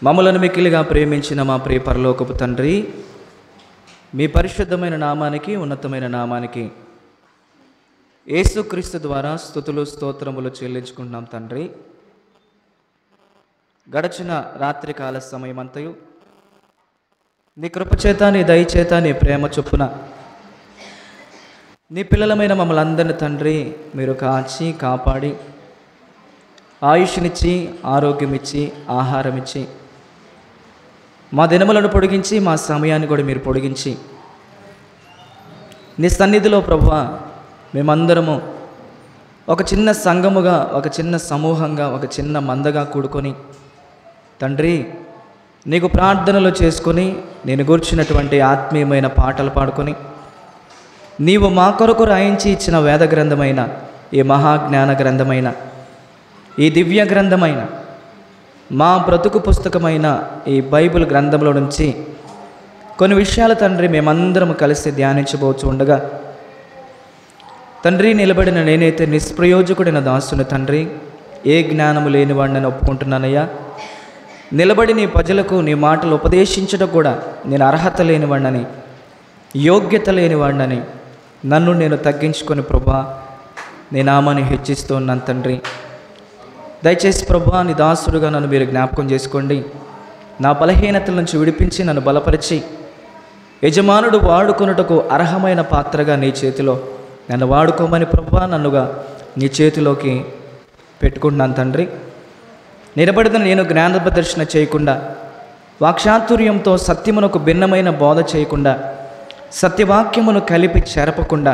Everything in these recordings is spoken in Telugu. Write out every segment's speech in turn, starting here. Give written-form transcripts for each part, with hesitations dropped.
మమ్మలను మిక్కిలిగా ప్రేమించిన మా ప్రియ పరలోకపు తండ్రి, మీ పరిశుద్ధమైన నామానికి, ఉన్నతమైన నామానికి యేసుక్రీస్తు ద్వారా స్తుతులు స్తోత్రములు చెల్లించుకుంటున్నాం తండ్రి. గడచిన రాత్రికాల సమయమంతయు నీ కృపచేత, నీ దయచేత, నీ ప్రేమ చొప్పున నీ పిల్లలమైన మమ్మల్ని అందరిని తండ్రి మీరు కాచి కాపాడి ఆయుష్నిచ్చి, ఆరోగ్యమిచ్చి, ఆహారం ఇచ్చి, మా దినములను పొడిగించి, మా సమయాన్ని కూడా మీరు పొడిగించి, నీ సన్నిధిలో ప్రభువా మేమందరము ఒక చిన్న సంఘముగా, ఒక చిన్న సమూహంగా, ఒక చిన్న మందగా కూడుకొని తండ్రి నీకు ప్రార్థనలు చేసుకొని, నేను గూర్చినటువంటి ఆత్మీయమైన పాటలు పాడుకొని, నీవు మా కొరకు రాయించి ఇచ్చిన వేద గ్రంథమైన, ఈ మహాజ్ఞాన గ్రంథమైన, ఈ దివ్య గ్రంథమైన, మా బ్రతుకు పుస్తకమైన ఈ బైబిల్ గ్రంథంలో నుంచి కొన్ని విషయాలు తండ్రి మేమందరం కలిసి ధ్యానించబోచు ఉండగా, తండ్రి నిలబడిన నేనైతే నిష్ప్రయోజకుడైన దాసుని తండ్రి, ఏ జ్ఞానము లేనివాడిని ఒప్పుకుంటున్నానయ్యా. నిలబడి నీ ప్రజలకు నీ మాటలు ఉపదేశించడం కూడా నేను అర్హత లేనివాడినని, యోగ్యత లేనివాడినని నన్ను నేను తగ్గించుకొని ప్రభువా నీ నామాన్ని హెచ్చిస్తూ ఉన్నాను తండ్రి. దయచేసి ప్రభువా నీ దాసుడుగా నన్ను మీరు జ్ఞాపకం చేసుకోండి. నా బలహీనతల నుంచి విడిపించి నన్ను బలపరిచి, యజమానుడు వాడుకొనుటకు అర్హమైన పాత్రగా నీ చేతిలో నన్ను వాడుకోమని ప్రభువా నన్నుగా నీ చేతిలోకి పెట్టుకుంటున్నాను తండ్రి. నిలబడిన నేను జ్ఞాన ప్రదర్శన చేయకుండా, వాక్చాతుర్యంతో సత్యమునకు భిన్నమైన బోధ చేయకుండా, సత్యవాక్యమును కలిపి చెరపకుండా,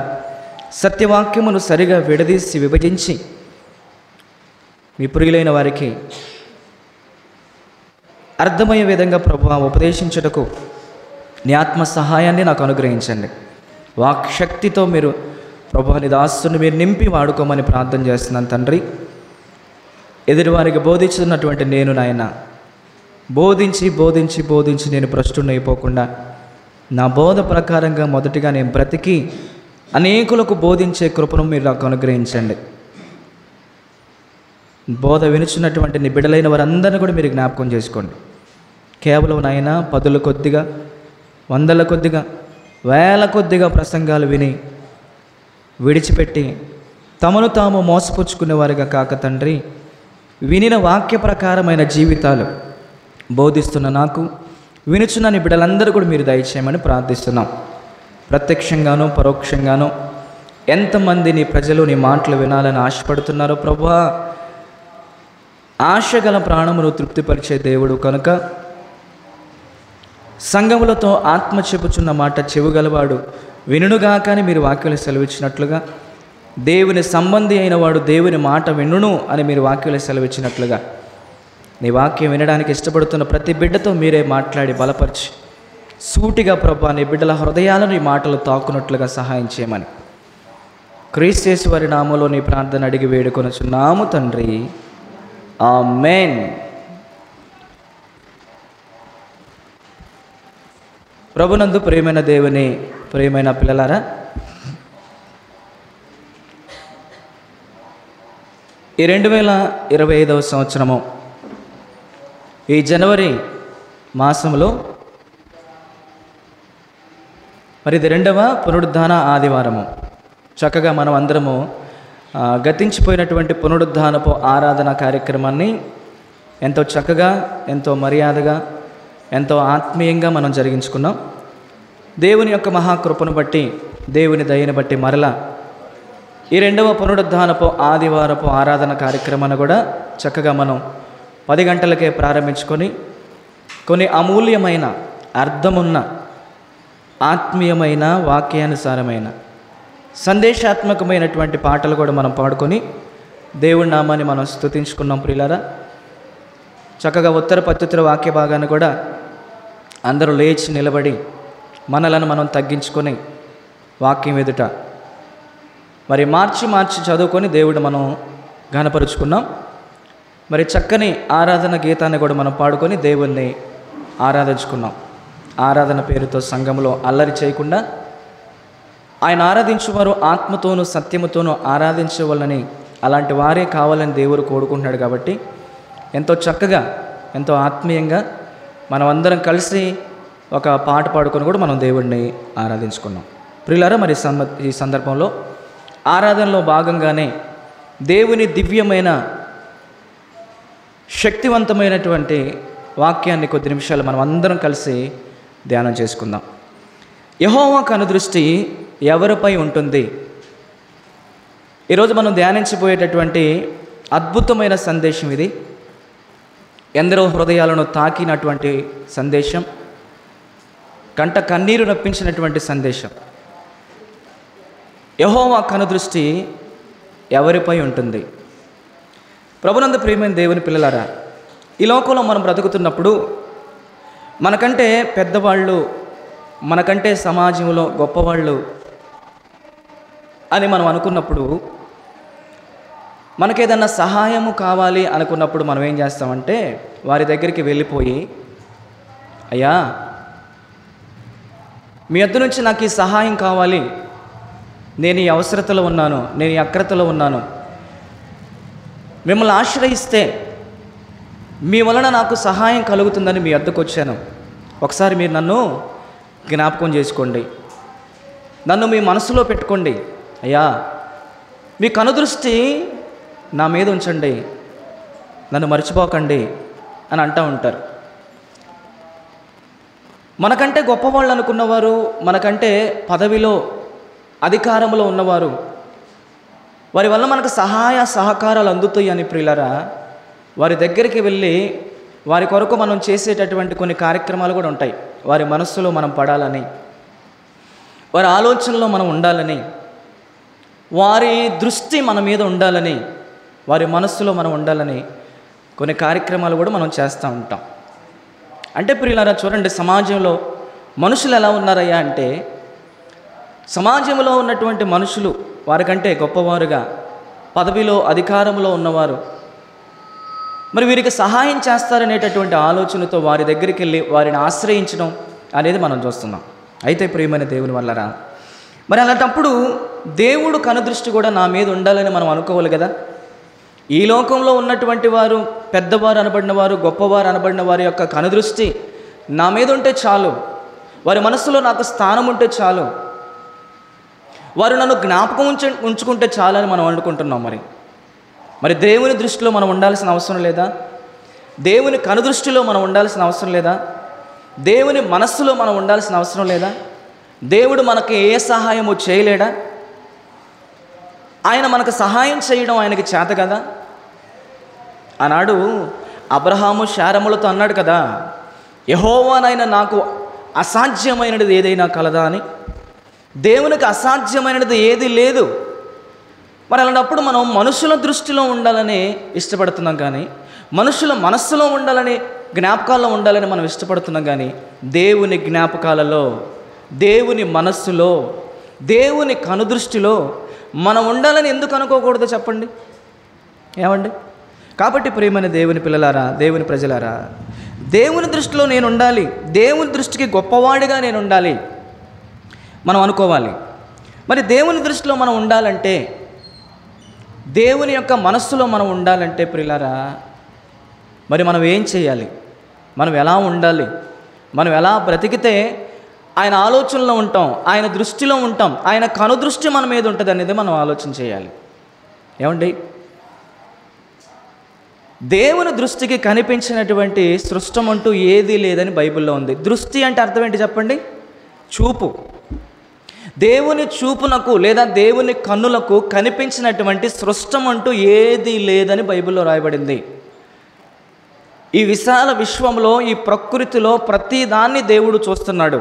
సత్యవాక్యమును సరిగా విడదీసి విభజించి మీ ప్రియులైన వారికి అర్థమయ్యే విధంగా ప్రభువా ఉపదేశించుటకు నీ ఆత్మ సహాయాన్ని నాకు అనుగ్రహించండి. వాక్శక్తితో మీరు ప్రభువా నీ దాసుని మీరు నింపి వాడుకోమని ప్రార్థన చేస్తున్నాను తండ్రి. ఎదుటివారికి బోధించుతున్నటువంటి నేను నాయన బోధించి బోధించి బోధించి నేను భ్రష్టునైపోకుండా, నా బోధ ప్రకారంగా మొదటిగా నేను బ్రతికి అనేకులకు బోధించే కృపను మీరు నాకు అనుగ్రహించండి. బోధ వినుచున్నటువంటి నీ బిడ్డలైన వారందరినీ కూడా మీరు జ్ఞాపకం చేసుకోండి. కేవలం నాయన పదుల కొద్దిగా, వందల కొద్దిగా, వేల కొద్దిగా ప్రసంగాలు విని విడిచిపెట్టి తమను తాము మోసపుచ్చుకునేవారిగా కాక తండ్రి, వినిన వాక్య ప్రకారమైన జీవితాలు బోధిస్తున్న నాకు, వినుచున్న నీ బిడ్డలందరూ కూడా మీరు దయచేయమని ప్రార్థిస్తున్నాం. ప్రత్యక్షంగానూ పరోక్షంగానూ ఎంతమంది నీ ప్రజలు నీ మాటలు వినాలని ఆశపడుతున్నారో ప్రభువా, ఆశగల ప్రాణమును తృప్తిపరిచే దేవుడు కనుక సంగములతో ఆత్మ చెప్పుచున్న మాట చెవుగలవాడు వినుగా కానీ మీరు వాక్యాలు సెలవిచ్చినట్లుగా, దేవుని సంబంధి అయిన వాడు దేవుని మాట వినును అని మీరు వాక్యాలు సెలవిచ్చినట్లుగా, నీ వాక్యం వినడానికి ఇష్టపడుతున్న ప్రతి బిడ్డతో మీరే మాట్లాడి బలపరిచి సూటిగా ప్రభువా నీ బిడ్డల హృదయాలను ఈ మాటలు తాకున్నట్లుగా సహాయం చేయమని క్రీస్తు యేసు వారి నామములో నీ ప్రార్థన అడిగి వేడుకొనుచున్నాము తండ్రి. ఆమేన్. ప్రభునందు ప్రియమైన దేవుని ప్రియమైన పిల్లలారా, ఈ 2025 సంవత్సరము ఈ జనవరి మాసంలో మరి ఇది 2వ పునరుద్ధాన ఆదివారము. చక్కగా మనం అందరము గతించిపోయినటువంటి పునరుద్ధానపు ఆరాధన కార్యక్రమాన్ని ఎంతో చక్కగా, ఎంతో మర్యాదగా, ఎంతో ఆత్మీయంగా మనం జరిగించుకున్నాం. దేవుని యొక్క మహాకృపను బట్టి, దేవుని దయని బట్టి మరలా ఈ 2వ పునరుద్ధానపు ఆదివారపు ఆరాధన కార్యక్రమాన్ని కూడా చక్కగా మనం 10 గంటలకే ప్రారంభించుకొని కొన్ని అమూల్యమైన, అర్థమున్న, ఆత్మీయమైన, వాక్యానుసారమైన, సందేశాత్మకమైనటువంటి పాటలు కూడా మనం పాడుకొని దేవుడి నామాన్ని మనం స్తుతించుకున్నాం. ప్రియులారా, చక్కగా ఉత్తర ప్రత్యుత్తర వాక్య భాగాన్ని కూడా అందరూ లేచి నిలబడి మనలను మనం తగ్గించుకొని వాక్యం ఎదుట మరి మార్చి చదువుకొని దేవుడు మనం ఘనపరుచుకున్నాం. మరి చక్కని ఆరాధన గీతాన్ని కూడా మనం పాడుకొని దేవుణ్ణి ఆరాధించుకున్నాం. ఆరాధన పేరుతో సంఘంలో అల్లరి చేయకుండా ఆయన ఆరాధించేవారు ఆత్మతోనూ సత్యముతోనూ ఆరాధించవలని, అలాంటి వారే కావాలని దేవుడు కోరుకుంటున్నాడు. కాబట్టి ఎంతో చక్కగా ఎంతో ఆత్మీయంగా మనం అందరం కలిసి ఒక పాట పాడుకొని కూడా మనం దేవుడిని ఆరాధించుకున్నాం. ప్రియులారా, మరి ఈ సందర్భంలో ఆరాధనలో భాగంగానే దేవుని దివ్యమైన శక్తివంతమైనటువంటి వాక్యాన్ని కొద్ది నిమిషాలు మనం అందరం కలిసి ధ్యానం చేసుకుందాం. యెహోవా కనుదృష్టి ఎవరిపై ఉంటుంది? ఈరోజు మనం ధ్యానించబోయేటటువంటి అద్భుతమైన సందేశం ఇది. ఎందరో హృదయాలను తాకినటువంటి సందేశం, కంట కన్నీరు నప్పించినటువంటి సందేశం. యెహోవా కనుదృష్టి ఎవరిపై ఉంటుంది? ప్రభునందు ప్రియమైన దేవుని పిల్లలారా, ఈ లోకంలో మనం బ్రతుకుతున్నప్పుడు మనకంటే పెద్దవాళ్ళు, మనకంటే సమాజంలో గొప్పవాళ్ళు అని మనం అనుకున్నప్పుడు, మనకేదన్నా సహాయము కావాలి అనుకున్నప్పుడు మనం ఏం చేస్తామంటే వారి దగ్గరికి వెళ్ళిపోయి, అయ్యా మీ వద్ద నుంచి నాకు ఈ సహాయం కావాలి, నేను ఈ అవసరతలో ఉన్నాను, నేను ఈ అక్రతలో ఉన్నాను, మిమ్మల్ని ఆశ్రయిస్తే మీ వలన నాకు సహాయం కలుగుతుందని మీ వద్దకు వచ్చాను, ఒకసారి మీరు నన్ను జ్ఞాపకం చేసుకోండి, నన్ను మీ మనసులో పెట్టుకోండి, అయ్యా మీ కనుదృష్టి నా మీద ఉంచండి, నన్ను మర్చిపోకండి అని అంటూ ఉంటారు. మనకంటే గొప్పవాళ్ళు అనుకున్నవారు, మనకంటే పదవిలో అధికారంలో ఉన్నవారు, వారి వల్ల మనకు సహాయ సహకారాలు అందుతాయి అని ప్రియులారా, వారి దగ్గరికి వెళ్ళి వారి కొరకు మనం చేసేటటువంటి కొన్ని కార్యక్రమాలు కూడా ఉంటాయి. వారి మనస్సులో మనం పడాలని, వారి ఆలోచనలో మనం ఉండాలని, వారి దృష్టి మన మీద ఉండాలని, వారి మనస్సులో మనం ఉండాలని కొన్ని కార్యక్రమాలు కూడా మనం చేస్తూ ఉంటాం. అంటే ప్రియులారా చూడండి, సమాజంలో మనుషులు ఎలా ఉన్నారయ్యా అంటే, సమాజంలో ఉన్నటువంటి మనుషులు వారికంటే గొప్పవారుగా, పదవిలో అధికారంలో ఉన్నవారు, మరి వీరికి సహాయం చేస్తారనేటటువంటి ఆలోచనతో వారి దగ్గరికి వెళ్ళి వారిని ఆశ్రయించడం అనేది మనం చూస్తున్నాం. అయితే ప్రియమైన దేవుని వల్లరా, మరి అలాంటప్పుడు దేవుడు కనుదృష్టి కూడా నా మీద ఉండాలని మనం అనుకోవాలి కదా. ఈ లోకంలో ఉన్నటువంటి వారు, పెద్దవారు అనబడిన వారు, గొప్పవారు అనబడిన వారి యొక్క కనుదృష్టి నా మీద ఉంటే చాలు, వారి మనసులో నాకు స్థానం ఉంటే చాలు, వారు నన్ను జ్ఞాపకం ఉంచుకుంటే చాలని మనం అనుకుంటున్నాం. మరి దేవుని దృష్టిలో మనం ఉండాల్సిన అవసరం లేదా? దేవుని కనుదృష్టిలో మనం ఉండాల్సిన అవసరం లేదా? దేవుని మనస్సులో మనం ఉండాల్సిన అవసరం లేదా? దేవుడు మనకి ఏ సహాయము చేయలేడా? ఆయన మనకు సహాయం చేయడం ఆయనకి చేత కదా. ఆనాడు అబ్రహాము శారములతో అన్నాడు కదా, యెహోవానైనా నాకు అసాధ్యమైనది ఏదైనా కలదా అని. దేవునికి అసాధ్యమైనది ఏది లేదు. మరి అలాంటప్పుడు మనం మనుషుల దృష్టిలో ఉండాలని ఇష్టపడుతున్నాం, కానీ మనుషుల మనస్సులో ఉండాలని, జ్ఞాపకాల్లో ఉండాలని మనం ఇష్టపడుతున్నాం, కానీ దేవుని జ్ఞాపకాలలో, దేవుని మనస్సులో, దేవుని కనుదృష్టిలో మనం ఉండాలని ఎందుకు అనుకోకూడదు చెప్పండి? ఏమండి? కాబట్టి ప్రియమైన దేవుని పిల్లలారా, దేవుని ప్రజలారా, దేవుని దృష్టిలో నేను ఉండాలి, దేవుని దృష్టికి గొప్పవాడిగా నేను ఉండాలి మనం అనుకోవాలి. మరి దేవుని దృష్టిలో మనం ఉండాలంటే, దేవుని యొక్క మనస్సులో మనం ఉండాలంటే ప్రియులారా, మరి మనం ఏం చేయాలి? మనం ఎలా ఉండాలి? మనం ఎలా బ్రతికితే ఆయన ఆలోచనలో ఉంటాం, ఆయన దృష్టిలో ఉంటాం, ఆయన కనుదృష్టి మన మీద ఉంటుంది అనేది మనం ఆలోచన చేయాలి. ఏమండి? దేవుని దృష్టికి కనిపించినటువంటి సృష్టం అంటూ ఏదీ లేదని బైబిల్లో ఉంది. దృష్టి అంటే అర్థం ఏంటి చెప్పండి? చూపు. దేవుని చూపునకు లేదా దేవుని కన్నులకు కనిపించినటువంటి సృష్టం అంటూ ఏదీ లేదని బైబిల్లో రాయబడింది. ఈ విశాల విశ్వంలో, ఈ ప్రకృతిలో ప్రతిదాన్ని దేవుడు చూస్తున్నాడు.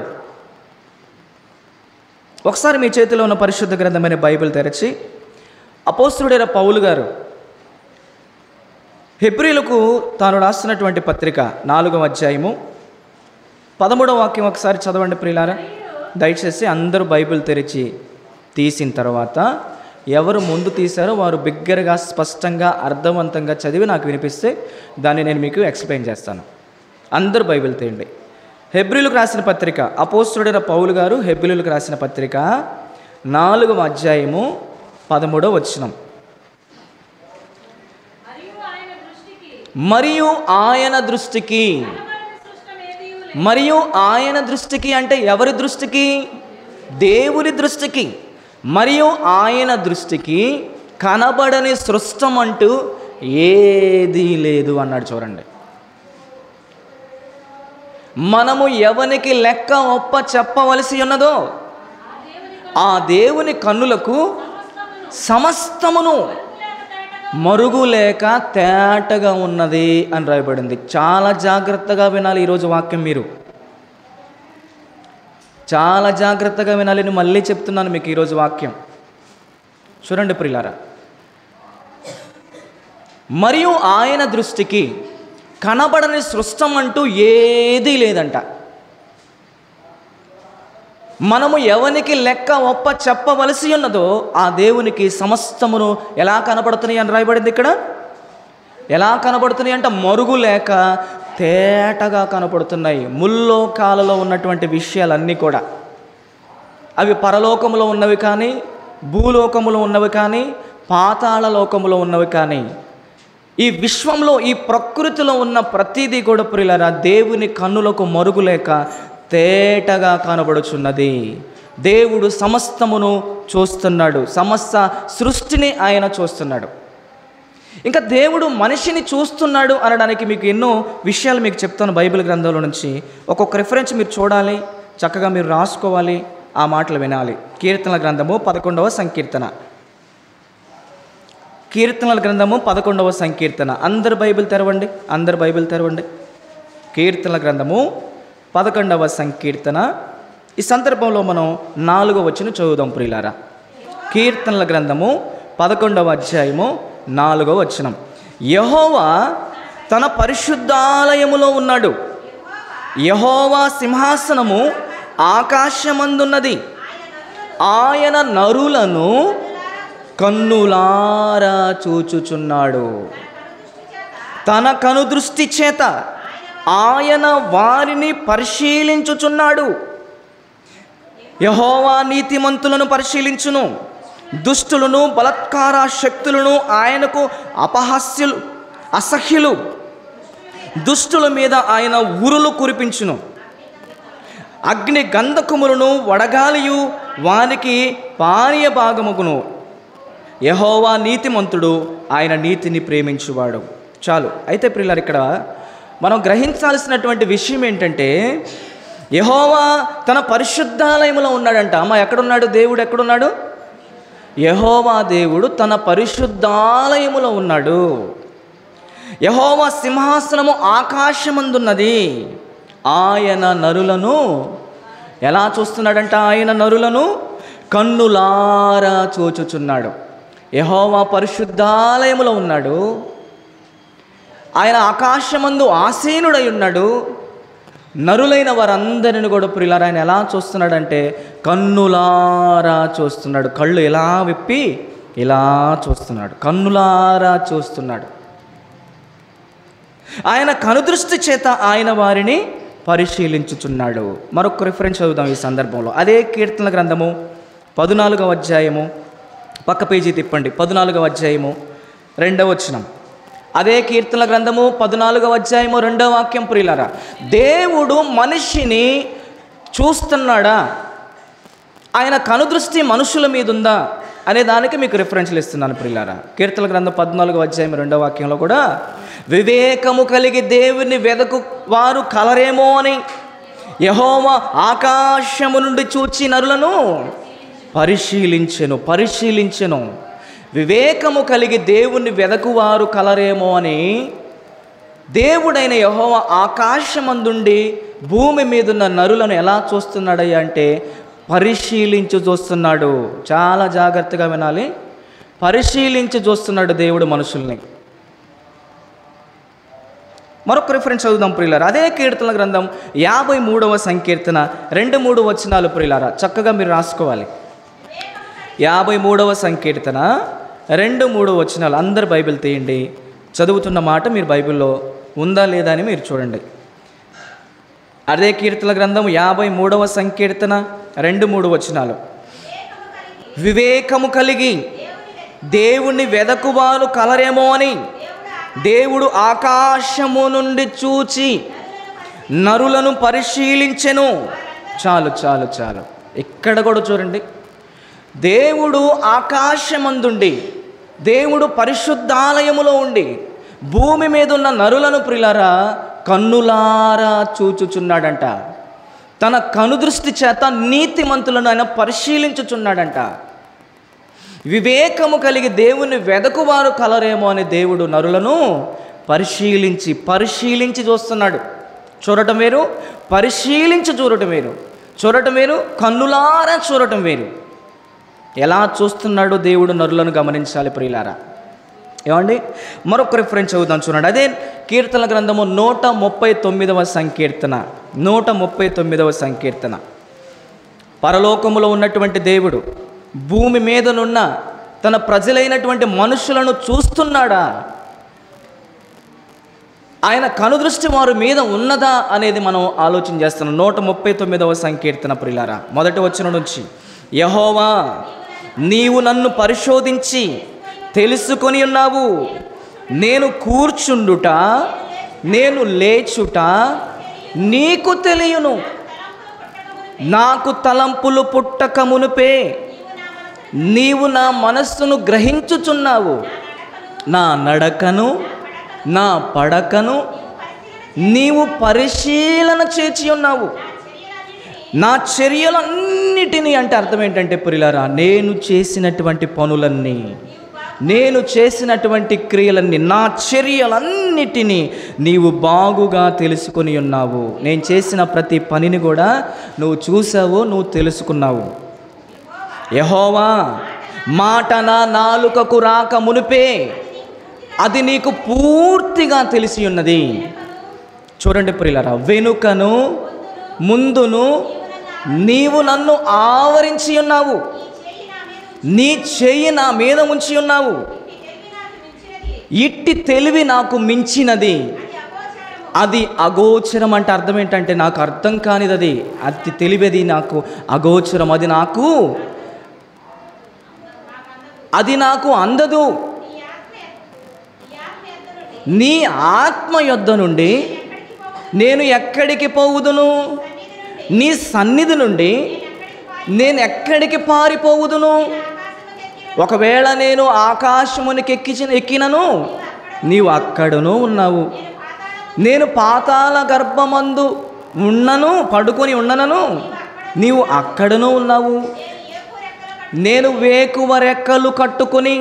ఒకసారి మీ చేతిలో ఉన్న పరిశుద్ధ గ్రంథమైన బైబిల్ తెరచి అపోస్తలుడైన పౌలు గారు హెబ్రీలకు తాను రాసినటువంటి పత్రిక 4వ అధ్యాయము 13వ వాక్యం ఒకసారి చదవండి ప్రియులారా. దయచేసి అందరూ బైబిల్ తెరిచి తీసిన తర్వాత ఎవరు ముందు తీశారో వారు బిగ్గరగా, స్పష్టంగా, అర్థవంతంగా చదివి నాకు వినిపిస్తే దాన్ని నేను మీకు ఎక్స్ప్లెయిన్ చేస్తాను. అందరూ బైబిల్ తీయండి. హెబ్రీలకు రాసిన పత్రిక, అపోస్తలుడైన పౌలు గారు హెబ్రీలకు రాసిన పత్రిక 4వ అధ్యాయము 13వ వచనం. మరియు ఆయన దృష్టికి, మరియు ఆయన దృష్టికి అంటే ఎవరి దృష్టికి? దేవుని దృష్టికి. మరియు ఆయన దృష్టికి కనబడని సృష్టం అంటూ ఏదీ లేదు అన్నాడు. చూడండి, మనము ఎవనికి లెక్క ఒప్ప చెప్పవలసి ఉన్నదో ఆ దేవుని కన్నులకు సమస్తమును మరుగు లేక తేటగా ఉన్నది అని రాయబడింది. చాలా జాగ్రత్తగా వినాలి ఈరోజు వాక్యం. మీరు చాలా జాగ్రత్తగా వినాలి. నేను మళ్ళీ చెప్తున్నాను మీకు ఈరోజు వాక్యం. చూడండి ప్రియులారా, మరియు ఆయన దృష్టికి కనబడని సృష్టం అంటూ ఏదీ లేదంట. మనము ఎవనికి లెక్క ఒప్ప చెప్పవలసి ఉన్నదో ఆ దేవునికి సమస్తమును ఎలా కనబడుతున్నాయి అని రాయబడింది ఇక్కడ. ఎలా కనబడుతున్నాయి అంటే మరుగు లేక తేటగా కనపడుతున్నాయి. ముల్లోకాలలో ఉన్నటువంటి విషయాలన్నీ కూడా, అవి పరలోకములో ఉన్నవి కానీ, భూలోకములో ఉన్నవి కానీ, పాతాళ లోకములో ఉన్నవి కానీ, ఈ విశ్వంలో ఈ ప్రకృతిలో ఉన్న ప్రతిదీ కూడా ప్రియులారా దేవుని కన్నులకు మరుగులేక తేటగా కనబడుచున్నది. దేవుడు సమస్తమును చూస్తున్నాడు, సమస్త సృష్టిని ఆయన చూస్తున్నాడు. ఇంకా దేవుడు మనిషిని చూస్తున్నాడు అనడానికి మీకు ఎన్నో విషయాలు మీకు చెప్తాను బైబిల్ గ్రంథంలో నుంచి. ఒక్కొక్క రిఫరెన్స్ మీరు చూడాలి, చక్కగా మీరు రాసుకోవాలి, ఆ మాటలు వినాలి. కీర్తనల గ్రంథము 11వ సంకీర్తన. కీర్తనల గ్రంథము 11వ సంకీర్తన. అందరు బైబిల్ తెరవండి, అందరు బైబిల్ తెరవండి. కీర్తనల గ్రంథము 11వ సంకీర్తన. ఈ సందర్భంలో మనం 4వ వచనం చదువుదాం ప్రియులారా. కీర్తనల గ్రంథము 11వ అధ్యాయము 4వ వచనం. యెహోవా తన పరిశుద్ధాలయములో ఉన్నాడు, యెహోవా సింహాసనము ఆకాశమందున్నది, ఆయన నరులను కన్నులారా చూచుచున్నాడు. తన కనుదృష్టి చేత ఆయన వారిని పరిశీలించుచున్నాడు. యెహోవా నీతిమంతులను పరిశీలించును, దుష్టులను బలాత్కార శక్తులను ఆయనకు అసహ్యులు. దుష్టుల మీద ఆయన ఉరులు కురిపించును, అగ్ని గంధకములను వడగాలియు వానికి పానీయ భాగముగును. యెహోవా నీతిమంతుడు, ఆయన నీతిని ప్రేమించువాడు. చాలు. అయితే ప్రియులారా, ఇక్కడ మనం గ్రహించాల్సినటువంటి విషయం ఏంటంటే, యెహోవా తన పరిశుద్ధాలయములో ఉన్నాడంట. అమ్మ, ఎక్కడున్నాడు దేవుడు? ఎక్కడున్నాడు? యెహోవా దేవుడు తన పరిశుద్ధాలయములో ఉన్నాడు. యెహోవా సింహాసనము ఆకాశమందున్నది, ఆయన నరులను ఎలా చూస్తున్నాడంట? ఆయన నరులను కన్నులారా చూచుచున్నాడు. యెహోవా పరిశుద్ధాలయములో ఉన్నాడు, ఆయన ఆకాశమందు ఆసీనుడై ఉన్నాడు. నరులైన వారందరిని కూడా ప్రియులారా ఆయన ఎలా చూస్తున్నాడంటే కన్నులారా చూస్తున్నాడు. కళ్ళు ఎలా విప్పి ఇలా చూస్తున్నాడు, కన్నులారా చూస్తున్నాడు. ఆయన కనుదృష్టి చేత ఆయన వారిని పరిశీలించుచున్నాడు. మరొక రిఫరెన్స్ చదువుదాం ఈ సందర్భంలో. అదే కీర్తనల గ్రంథము 14వ అధ్యాయము, పక్క పేజీ తిప్పండి, 14వ అధ్యాయము 2వ వచనం. అదే కీర్తనల గ్రంథము 14వ అధ్యాయము 2వ వాక్యం. ప్రియులారా, దేవుడు మనిషిని చూస్తున్నాడా, ఆయన కనుదృష్టి మనుషుల మీద ఉందా అనే దానికి మీకు రిఫరెన్స్లు ఇస్తున్నాను ప్రియులారా. కీర్తనల గ్రంథం 14వ అధ్యాయం 2వ వాక్యంలో కూడా వివేకము కలిగి దేవుని వెదకు వారు కలరేమో అని యెహోవా ఆకాశము నుండి చూచి నరులను పరిశీలించెను. వివేకము కలిగి దేవుణ్ణి వెదకువారు కలరేమో అని దేవుడైన యెహోవా ఆకాశమందుండి భూమి మీదున్న నరులను ఎలా చూస్తున్నాడయ్యా అంటే పరిశీలించి చూస్తున్నాడు. చాలా జాగ్రత్తగా వినాలి. పరిశీలించి చూస్తున్నాడు దేవుడు మనుషుల్ని. మరొక రిఫరెన్స్ చదువుదాం ప్రియులారా. అదే కీర్తనల గ్రంథం 53వ సంకీర్తన 2-3 వచనాలు ప్రియులారా, చక్కగా మీరు రాసుకోవాలి. 53వ సంకీర్తన 2-3 వచనాలు. అందరు బైబిల్ తీయండి. చదువుతున్న మాట మీరు బైబిల్లో ఉందా లేదా అని మీరు చూడండి. అదే కీర్తనల గ్రంథం 53వ సంకీర్తన 2-3 వచనాలు. వివేకము కలిగి దేవుణ్ణి వెదకువారు కలరేమో అని దేవుడు ఆకాశము నుండి చూచి నరులను పరిశీలించెను. చాలు చాలు చాలు. ఇక్కడ కూడా చూడండి, దేవుడు ఆకాశమందుండి, దేవుడు పరిశుద్ధాలయములో ఉండి భూమి మీద ఉన్న నరులను ప్రియులారా కన్నులారా చూచుచున్నాడంట. తన కనుదృష్టి చేత నీతిమంతులను ఆయన పరిశీలించుచున్నాడంట. వివేకము కలిగి దేవుని వెదకువారు కలరేమో అని దేవుడు నరులను పరిశీలించి చూస్తున్నాడు. చూడటం వేరు, పరిశీలించి చూడటం వేరు. చూడటం వేరు, కన్నులారా చూడటం వేరు. ఎలా చూస్తున్నాడో దేవుడు నరులను గమనించాలి ప్రియులారా. ఏమండి, మరొక రిఫరెన్స్ చదువుదాం చూడండి. అదే కీర్తన గ్రంథము 139వ సంకీర్తన. 139వ సంకీర్తన. పరలోకములో ఉన్నటువంటి దేవుడు భూమి మీదనున్న తన ప్రజలైనటువంటి మనుషులను చూస్తున్నాడా? ఆయన కనుదృష్టి వారి మీద ఉన్నదా అనేది మనం ఆలోచన చేస్తున్నాం. 139వ సంకీర్తన ప్రియులారా, మొదటి వచనం నుంచి, యెహోవా నీవు నన్ను పరిశోధించి తెలుసుకొని ఉన్నావు. నేను కూర్చుండుట నేను లేచుట నీకు తెలియను. నాకు తలంపులు పుట్టక మునుపే నీవు నా మనస్సును గ్రహించుచున్నావు. నా నడకను నా పడకను నీవు పరిశీలన చేసి ఉన్నావు. నా చర్యలన్నిటినీ, అంటే అర్థం ఏంటంటే ప్రియులారా, నేను చేసినటువంటి పనులన్నీ, నేను చేసినటువంటి క్రియలన్నీ, నా చర్యలన్నిటినీ నీవు బాగుగా తెలుసుకొని ఉన్నావు. నేను చేసిన ప్రతి పనిని కూడా నువ్వు చూసావు, నువ్వు తెలుసుకున్నావు. యెహోవా మాట నా నాలుకకు రాక మునిపే అది నీకు పూర్తిగా తెలిసి ఉన్నది. చూడండి ప్రియులారా, వెనుకను ముందును నీవు నన్ను ఆవరించి ఉన్నావు. నీ చెయ్యి నా మీద ఉంచి ఉన్నావు. ఇట్టి తెలివి నాకు మించినది. అది అగోచరం. అంటే అర్థం ఏంటంటే నాకు అర్థం కానిది అది. అతి తెలివిది నాకు అగోచరం. అది నాకు అందదు. నీ ఆత్మ యొద్ద నుండి నేను ఎక్కడికి పోవుదును? నీ సన్నిధి నుండి నేను ఎక్కడికి పారిపోవుదును? ఒకవేళ నేను ఆకాశమునికి ఎక్కినను నీవు అక్కడను ఉన్నావు. నేను పాతాళ గర్భమందు ఉన్నను, పడుకొని ఉన్ననను నీవు అక్కడను ఉన్నావు. నేను వేకువ రెక్కలు కట్టుకొని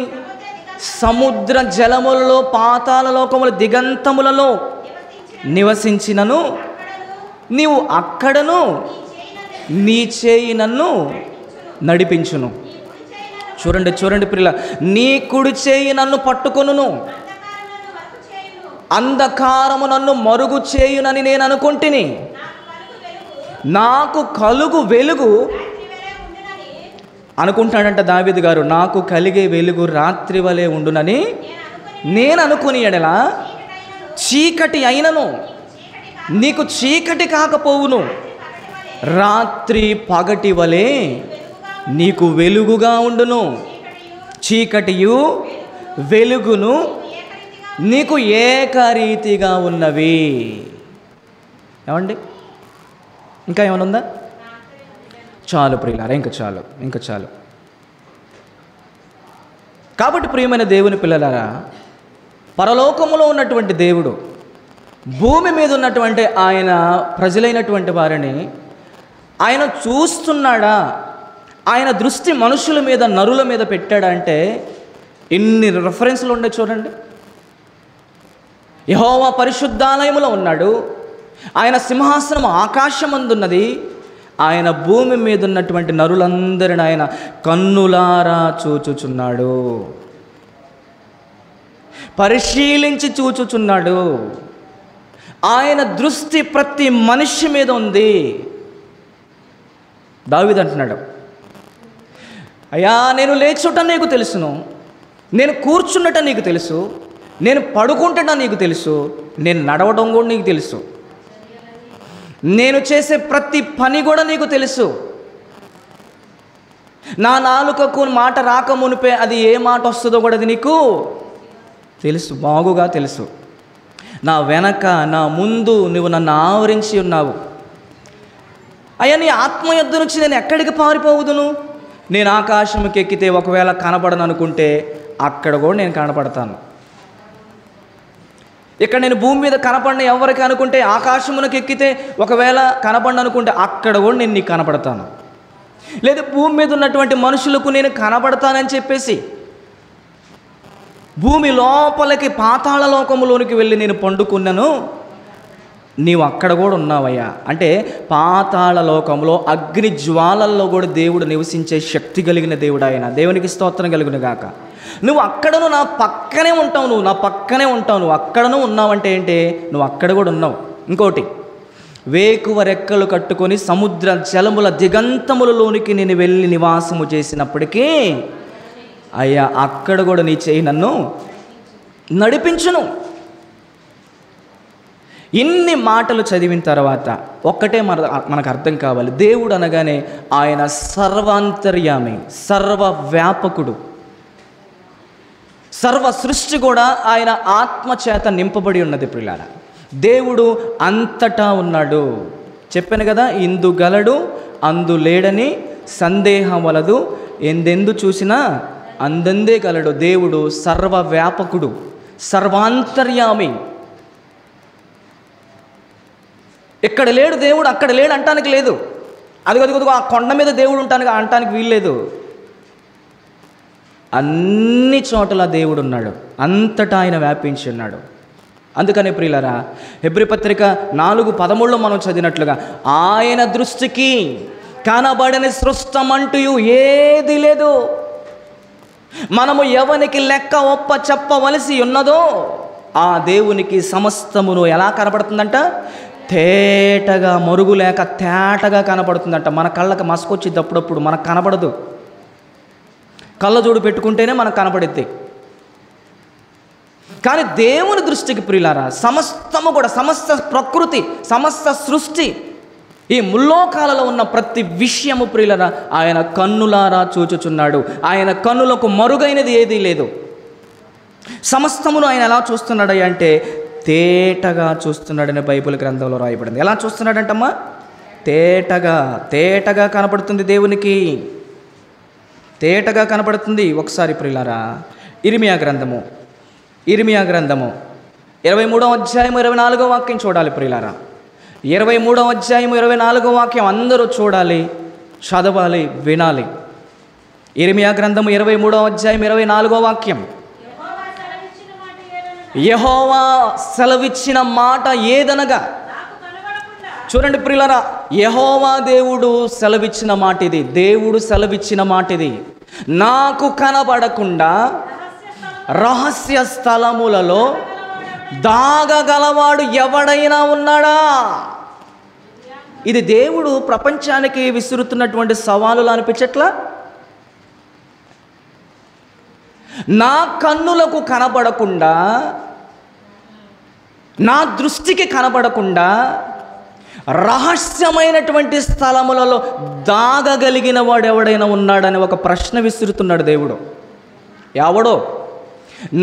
సముద్ర జలములలో పాతాళ లోకముల దిగంతములలో నివసించినను నీవు అక్కడను నీ చేయి నన్ను నడిపించును. చూడండి చూడండి ప్రియుల, నీ కుడి చేయి నన్ను పట్టుకొనును, అంధకారము నన్ను మరుగు చేయునని నేను అనుకుంటుని. నాకు కలుగు వెలుగు అనుకుంటాడంట దావీదు గారు. నాకు కలిగే వెలుగు రాత్రి వలె ఉండునని నేను అనుకుని ఎడలా చీకటి అయినను నీకు చీకటి కాకపోవును. రాత్రి పగటి వలె నీకు వెలుగుగా ఉండును. చీకటియు వెలుగును నీకు ఏకరీతిగా ఉన్నవి. ఏమండి, ఇంకా ఏమైనా ఉందా? చాలు ప్రియులారా, ఇంకా చాలు. కాబట్టి ప్రియమైన దేవుని పిల్లలారా, పరలోకములో ఉన్నటువంటి దేవుడు భూమి మీద ఉన్నటువంటి ఆయన ప్రజలైనటువంటి వారిని ఆయన చూస్తున్నాడా? ఆయన దృష్టి మనుషుల మీద, నరుల మీద పెట్టాడా అంటే ఎన్ని రెఫరెన్స్లు ఉండే చూడండి. యెహోవా పరిశుద్ధాలయములో ఉన్నాడు. ఆయన సింహాసనం ఆకాశమందున్నది. ఆయన భూమి మీద ఉన్నటువంటి నరులందరిని ఆయన కన్నులారా చూచుచున్నాడు, పరిశీలించి చూచుచున్నాడు. ఆయన దృష్టి ప్రతి మనిషి మీద ఉంది. దావీదు అంటున్నాడు, అయ్యా నేను లేచుట నీకు తెలుసును, నేను కూర్చున్నట నీకు తెలుసు, నేను పడుకుంటట నీకు తెలుసు, నేను నడవడం కూడా నీకు తెలుసు, నేను చేసే ప్రతి పని కూడా నీకు తెలుసు. నా నాలుకకు మాట రాక మునిపే అది ఏ మాట వస్తుందో కూడా అది నీకు తెలుసు, బాగుగా తెలుసు. నా వెనక నా ముందు నువ్వు నన్ను ఆవరించి ఉన్నావు. అయ్యా, నీ ఆత్మ యొద్ద నుంచి నేను ఎక్కడికి పారిపోవుదును? నేను ఆకాశంకి ఎక్కితే ఒకవేళ కనపడను అనుకుంటే అక్కడ కూడా నేను కనపడతాను. ఇక్కడ నేను భూమి మీద కనపడిన ఎవరికి అనుకుంటే ఆకాశమునకు ఎక్కితే ఒకవేళ కనపడను అనుకుంటే అక్కడ కూడా నేను నీకు కనపడతాను. లేదా భూమి మీద ఉన్నటువంటి మనుషులకు నేను కనపడతానని చెప్పేసి భూమి లోపలికి పాతాళ లోకములోనికి వెళ్ళి నేను పండుకున్నాను, నీవు అక్కడ కూడా ఉన్నావయ్యా. అంటే పాతాళ లోకంలో అగ్ని జ్వాలల్లో కూడా దేవుడు నివసించే శక్తి కలిగిన దేవుడు ఆయన. దేవునికి స్తోత్రం కలుగును గాక. నువ్వు అక్కడను నా పక్కనే ఉంటావు, నువ్వు నా పక్కనే ఉంటావు. నువ్వు అక్కడను ఉన్నావంటే ఏంటి? నువ్వు అక్కడ కూడా ఉన్నావు. ఇంకోటి, వేకువ రెక్కలు కట్టుకొని సముద్ర జలముల దిగంతములలోనికి నేను వెళ్ళి నివాసము చేసినప్పటికీ అయ్యా అక్కడ కూడా నీ చేయి నన్ను నడిపించును. ఇన్ని మాటలు చదివిన తర్వాత ఒక్కటే మనకు అర్థం కావాలి. దేవుడు అనగానే ఆయన సర్వాంతర్యామి, సర్వవ్యాపకుడు. సర్వ సృష్టి కూడా ఆయన ఆత్మచేత నింపబడి ఉన్నది ప్రియులారా. దేవుడు అంతటా ఉన్నాడు. చెప్పాను కదా, ఇందు గలడు అందు లేడని సందేహం వలదు, ఎందెందు చూసినా అందందే గలడు. దేవుడు సర్వవ్యాపకుడు, సర్వాంతర్యామి. ఇక్కడ లేడు దేవుడు, అక్కడ లేడు అంటానికి లేదు. అదిగో ఆ కొండ మీద దేవుడు అంటానికి వీల్లేదు. అన్ని చోట్ల దేవుడు ఉన్నాడు, అంతటా ఆయన వ్యాపించి ఉన్నాడు. అందుకనే ప్రియులారా, హెబ్రీ పత్రిక 4:13 మనం చదివినట్లుగా ఆయన దృష్టికి కనబడని సృష్టమంటూ ఏది లేదు. మనము ఎవనికి లెక్క ఒప్ప చెప్పవలసి ఉన్నదో ఆ దేవునికి సమస్తమును ఎలా కనపడుతుందంట? తేటగా, మరుగులేక తేటగా కనపడుతుందంట. మన కళ్ళకి మసకొచ్చిద్ది, అప్పుడప్పుడు మనకు కనపడదు. కళ్ళజోడు పెట్టుకుంటేనే మనకు కనపడిద్ది. కానీ దేవుని దృష్టికి ప్రియులారా సమస్తము కూడా, సమస్త ప్రకృతి, సమస్త సృష్టి, ఈ ముల్లోకాలలో ఉన్న ప్రతి విషయము ప్రియులారా ఆయన కన్నులారా చూచుచున్నాడు. ఆయన కన్నులకు మరుగైనది ఏదీ లేదు. సమస్తమును ఆయన ఎలా చూస్తున్నాడు అంటే తేటగా చూస్తున్నాడని బైబిల్ గ్రంథంలో రాయబడింది. ఎలా చూస్తున్నాడంటమ్మా? తేటగా కనపడుతుంది. దేవునికి తేటగా కనపడుతుంది. ఒకసారి ప్రియులారా ఇర్మియా గ్రంథము 23వ అధ్యాయం 24వ వాక్యం చూడాలి ప్రియులారా. 23వ అధ్యాయం 24వ వాక్యం అందరూ చూడాలి, చదవాలి, వినాలి. ఇర్మియా గ్రంథము 23వ అధ్యాయం 24వ వాక్యం. యెహోవా సెలవిచ్చిన మాట ఏదనగా, చూడండి ప్రియులారా, యెహోవా దేవుడు సెలవిచ్చిన మాట ఇది. దేవుడు సెలవిచ్చిన మాట ఇది. నాకు కనబడకుండా రహస్య స్థలములలో దాగగలవాడు ఎవడైనా ఉన్నాడా? ఇది దేవుడు ప్రపంచానికి విసురుతున్నటువంటి సవాలులు అనిపించట్లా? నా కన్నులకు కనబడకుండా, నా దృష్టికి కనబడకుండా రహస్యమైనటువంటి స్థలములలో దాగగలిగిన వాడు ఎవడైనా ఉన్నాడని ఒక ప్రశ్న విసురుతున్నాడు దేవుడు. ఎవడో?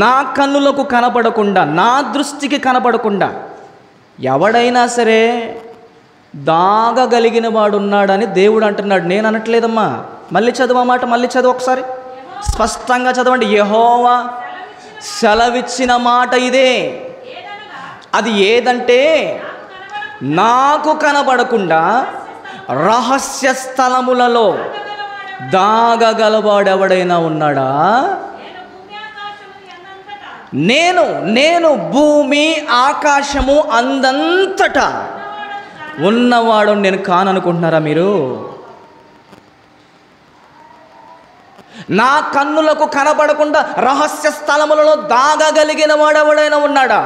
నా కన్నులకు కనబడకుండా, నా దృష్టికి కనబడకుండా ఎవడైనా సరే దాగగలిగిన వాడు ఉన్నాడని దేవుడు అంటున్నాడు. నేను అనట్లేదమ్మా. మళ్ళీ చదువు మాట, మళ్ళీ చదువు ఒకసారి స్పష్టంగా చదవండి. యెహోవా సెలవిచ్చిన మాట ఇదే. అది ఏదంటే, నాకు కనబడకుండా రహస్య స్థలములలో దాగగలవాడెవడైనా ఉన్నాడా? నేను భూమి ఆకాశము అందంతటా ఉన్నవాడు నేను కాననుకుంటున్నారా మీరు? నా కన్నులకు కనబడకుండా రహస్య స్థలములలో దాగగలిగిన వాడెవడైనా ఉన్నాడా?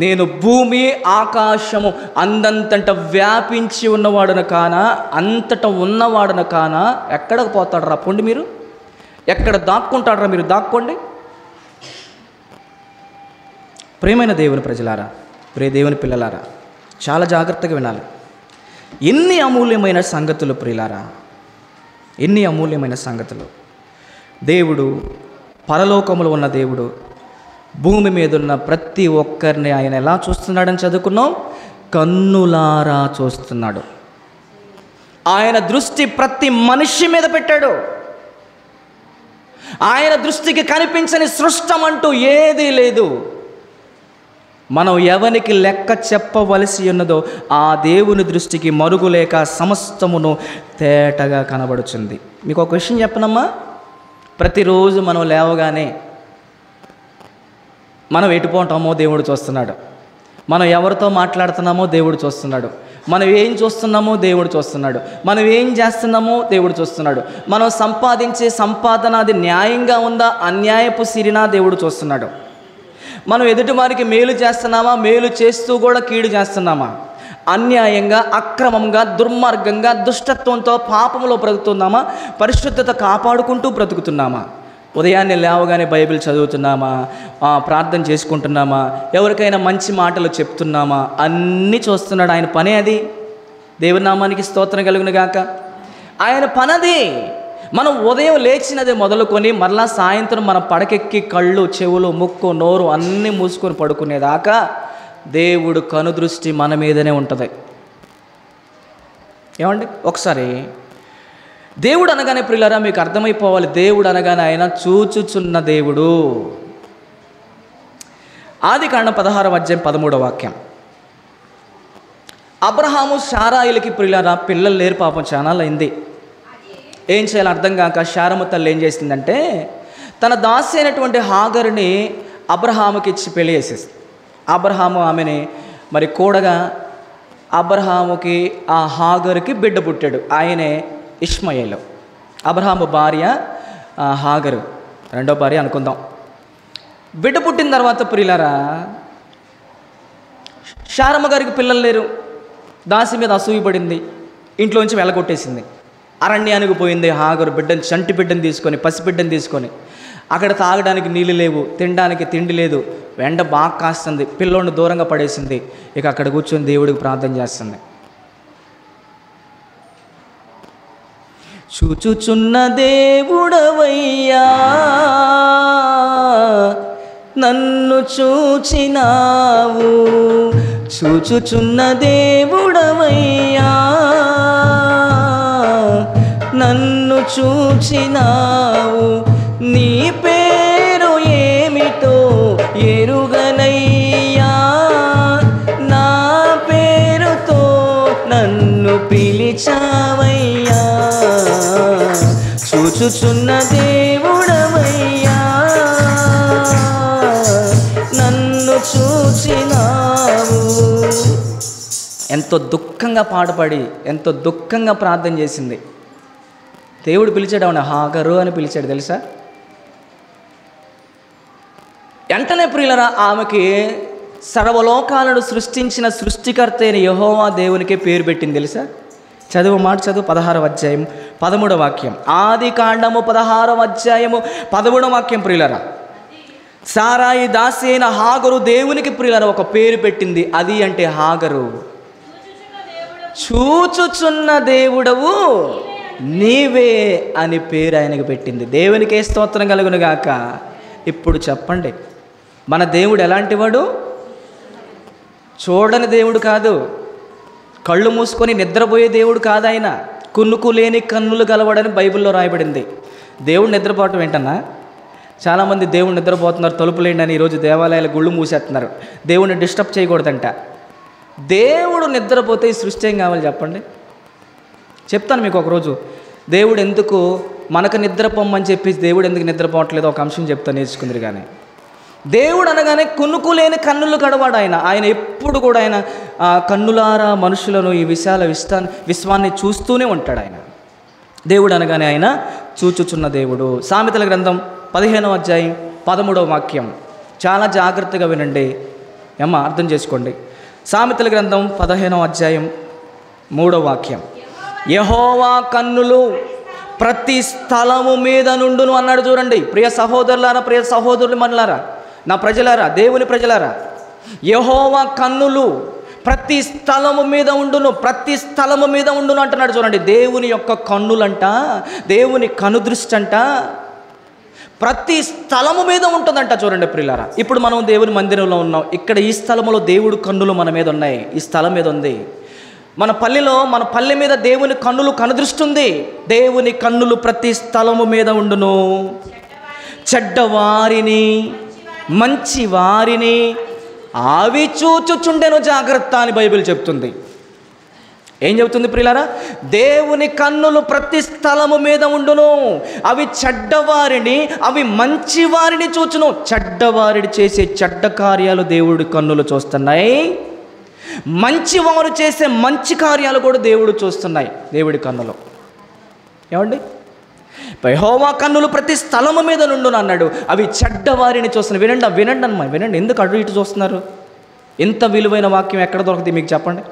నేను భూమి ఆకాశము అందంతట వ్యాపించి ఉన్నవాడున కానా? అంతటా ఉన్నవాడున కానా? ఎక్కడికి పోతాడరా పొండి మీరు? ఎక్కడ దాక్కుంటాడరా మీరు? దాక్కోండి. ప్రియమైన దేవుని ప్రజలారా, ప్రియ దేవుని పిల్లలారా, చాలా జాగ్రత్తగా వినాలి. ఎన్ని అమూల్యమైన సంగతులు ప్రియులారా, ఎన్ని అమూల్యమైన సంగతులు. దేవుడు పరలోకములో ఉన్న దేవుడు, భూమి మీద ఉన్న ప్రతి ఒక్కరిని ఆయన ఎలా చూస్తున్నాడని చదువుకున్నాం, కన్నులారా చూస్తున్నాడు. ఆయన దృష్టి ప్రతి మనిషి మీద పెట్టాడు. ఆయన దృష్టికి కనిపించని సృష్టం అంటూ ఏదీ లేదు. మనం ఎవరికి లెక్క చెప్పవలసి ఉన్నదో ఆ దేవుని దృష్టికి మరుగులేక సమస్తమును తేటగా కనబడుతుంది. మీకు ఒక విషయం చెప్పనమ్మా, ప్రతిరోజు మనం లేవగానే మనం ఎటుపోతామో దేవుడు చూస్తున్నాడు. మనం ఎవరితో మాట్లాడుతున్నామో దేవుడు చూస్తున్నాడు. మనం ఏం చూస్తున్నామో దేవుడు చూస్తున్నాడు. మనం ఏం చేస్తున్నామో దేవుడు చూస్తున్నాడు. మనం సంపాదించే సంపాదన అది న్యాయంగా ఉందా, అన్యాయపు సిరినా దేవుడు చూస్తున్నాడు. మనం ఎదుటి వారికి మేలు చేస్తున్నామా, మేలు చేస్తూ కూడా కీడు చేస్తున్నామా, అన్యాయంగా, అక్రమంగా, దుర్మార్గంగా, దుష్టత్వంతో, పాపంలో బ్రతుకుతున్నామా, పరిశుద్ధత కాపాడుకుంటూ బ్రతుకుతున్నామా, ఉదయాన్నే లేవగానే బైబిల్ చదువుతున్నామా, ప్రార్థన చేసుకుంటున్నామా, ఎవరికైనా మంచి మాటలు చెప్తున్నామా, అన్నీ చూస్తున్నాడు. ఆయన పనే అది. దేవుని నామానికి స్తోత్రం కలుగును గాక. ఆయన పనది. మనం ఉదయం లేచినది మొదలుకొని మరలా సాయంత్రం మన పడకెక్కి కళ్ళు, చెవులు, ముక్కు, నోరు అన్నీ మూసుకొని పడుకునేదాకా దేవుడు కనుదృష్టి మన మీదనే ఉంటుంది. ఏమండి, ఒకసారి దేవుడు అనగానే ప్రియులారా మీకు అర్థమైపోవాలి, దేవుడు అనగానే ఆయన చూచుచున్న దేవుడు. ఆదికాండం 16వ అధ్యాయం 13వ వాక్యం. అబ్రహాము శారాయిలకి ప్రియులారా పిల్లలు లేరు, పాపం చాలా అయింది. ఏం చేయాలో అర్థం కాక శారమ్మ తల్లి ఏం చేసిందంటే తన దాసి అయినటువంటి హాగరుని అబ్రహాముకి ఇచ్చి పెళ్లి చేసేసి, అబ్రహాము ఆమెని మరి కూడగా అబ్రహాముకి ఆ హాగరుకి బిడ్డ పుట్టాడు. ఆయనే ఇష్మాయేలు. అబ్రహాము భార్య హాగరు, రెండో భార్య అనుకుందాం. బిడ్డ పుట్టిన తర్వాత ప్రియులారా శారమ్మ గారికి పిల్లలు లేరు. దాసి మీద అసూయ పడింది, ఇంట్లోంచి వెళ్ళగొట్టేసింది. అరణ్యానికి పోయింది హాగరు. చంటి బిడ్డను తీసుకొని, పసిబిడ్డను తీసుకొని. అక్కడ తాగడానికి నీళ్ళు లేవు, తినడానికి తిండి లేదు, ఎండ బాగా కాస్తుంది, పిల్లోడిని దూరంగా పడేసింది. ఇక అక్కడ కూర్చొని దేవుడికి ప్రార్థన చేస్తుంది. చూచుచున్న దేవుడవయ్యా, నన్ను చూచినావు, చూచుచున్న దేవుడవయ్యా, నన్ను చూచినావు, నీ పేరు ఏమిటో ఎరుగనయ్యా, నా పేరుతో నన్ను పిలిచావయ్యా, చూచుచున్న దేవుడవయ్యా, నన్ను చూచినావు. ఎంతో దుఃఖంగా పాడుపడి, ఎంతో దుఃఖంగా ప్రార్థన చేసింది. దేవుడు పిలిచాడు, అవునా హాగరు అని పిలిచాడు తెలుసా. వెంటనే ప్రియులరా ఆమెకి సర్వలోకాలను సృష్టించిన సృష్టికర్త అయిన యెహోవా దేవునికే పేరు పెట్టింది తెలుసా. చదువు మాట చదువు 16వ అధ్యాయం 13వ వాక్యం. ఆదికాండము 16వ అధ్యాయము 13వ వాక్యం. ప్రియులరా సారాయి దాసి అయిన హాగరు దేవునికి ప్రియులరా ఒక పేరు పెట్టింది. అది అంటే హాగరు చూచుచున్న దేవుడవు నీవే అని పేరు ఆయనకు పెట్టింది. దేవునికే స్తోత్రం కలుగును గాక. ఇప్పుడు చెప్పండి, మన దేవుడు ఎలాంటి వాడు? చూడని దేవుడు కాదు, కళ్ళు మూసుకొని నిద్రపోయే దేవుడు కాదు. ఆయన కునుకు లేని కన్నులు గలవాడని బైబిల్లో రాయబడింది. దేవుడు నిద్రపోవటం ఏంటన్నా? చాలామంది దేవుడు నిద్రపోతున్నారు, తలుపులేండి అని ఈరోజు దేవాలయాల గుళ్ళు మూసేస్తున్నారు. దేవుడిని డిస్టర్బ్ చేయకూడదంట. దేవుడు నిద్రపోతే ఈ సృష్టి ఏం కావాలి చెప్పండి? చెప్తాను మీకు ఒకరోజు. దేవుడు ఎందుకు మనకు నిద్రపోమ్మని చెప్పేసి దేవుడు ఎందుకు నిద్రపోవట్లేదో ఒక అంశం చెప్తాను, నేర్చుకుందరు. కానీ దేవుడు అనగానే కునుకు లేని కన్నులు కడవాడు ఆయన. ఆయన ఎప్పుడు కూడా ఆయన కన్నులారా మనుషులను ఈ విశ్వాన్ని చూస్తూనే ఉంటాడు. ఆయన దేవుడు అనగానే ఆయన చూచుచున్న దేవుడు. సామెతల గ్రంథం 15వ అధ్యాయం 13వ వాక్యం. చాలా జాగ్రత్తగా వినండి అమ్మ, అర్థం చేసుకోండి. సామెతల గ్రంథం 15వ అధ్యాయం 3వ వాక్యం. యెహోవా కన్నులు ప్రతి స్థలము మీద నుండును అన్నాడు. చూడండి ప్రియ సహోదరులారా, ప్రియ సహోదరులు మనలారా, నా ప్రజలారా, దేవుని ప్రజలారా, యెహోవా కన్నులు ప్రతి స్థలము మీద ఉండును, ప్రతి స్థలము మీద ఉండును అంటున్నాడు. చూడండి దేవుని యొక్క కన్నులంట, దేవుని కనుదృష్టి అంట ప్రతి స్థలము మీద ఉంటుందంట. చూడండి ప్రియులారా, ఇప్పుడు మనం దేవుని మందిరంలో ఉన్నాం. ఇక్కడ ఈ స్థలంలో దేవుడి కన్నులు మన మీద ఉన్నాయి. ఈ స్థలం మీద ఉంది. మన పల్లె మీద దేవుని కన్నులు కనుదృష్టి. దేవుని కన్నులు ప్రతి స్థలము మీద ఉండును. చెడ్డవారిని మంచి వారిని అవి చూచుచుండెను జాగ్రత్త అని బైబిల్ చెప్తుంది. ఏం చెబుతుంది ప్రియులారా? దేవుని కన్నులు ప్రతి స్థలము మీద ఉండును. అవి చెడ్డవారిని అవి మంచి వారిని చూచును. చెడ్డవారిని చేసే చెడ్డ కార్యాలు దేవుడి కన్నులు చూస్తున్నాయి. మంచివారు చేసే మంచి కార్యాలు కూడా దేవుడు చూస్తున్నాయి. దేవుడి కన్నులు. ఏమండి? యెహోవా కన్నులు ప్రతి స్థలము మీద నుండును అన్నాడు. అవి చెడ్డవారిని చూస్తున్నాయి. వినండి అమ్మా, వినండి. ఎందుకు అటు ఇటు చూస్తున్నారు? ఇంత విలువైన వాక్యం ఎక్కడ దొరుకుతుంది మీకు చెప్పండి?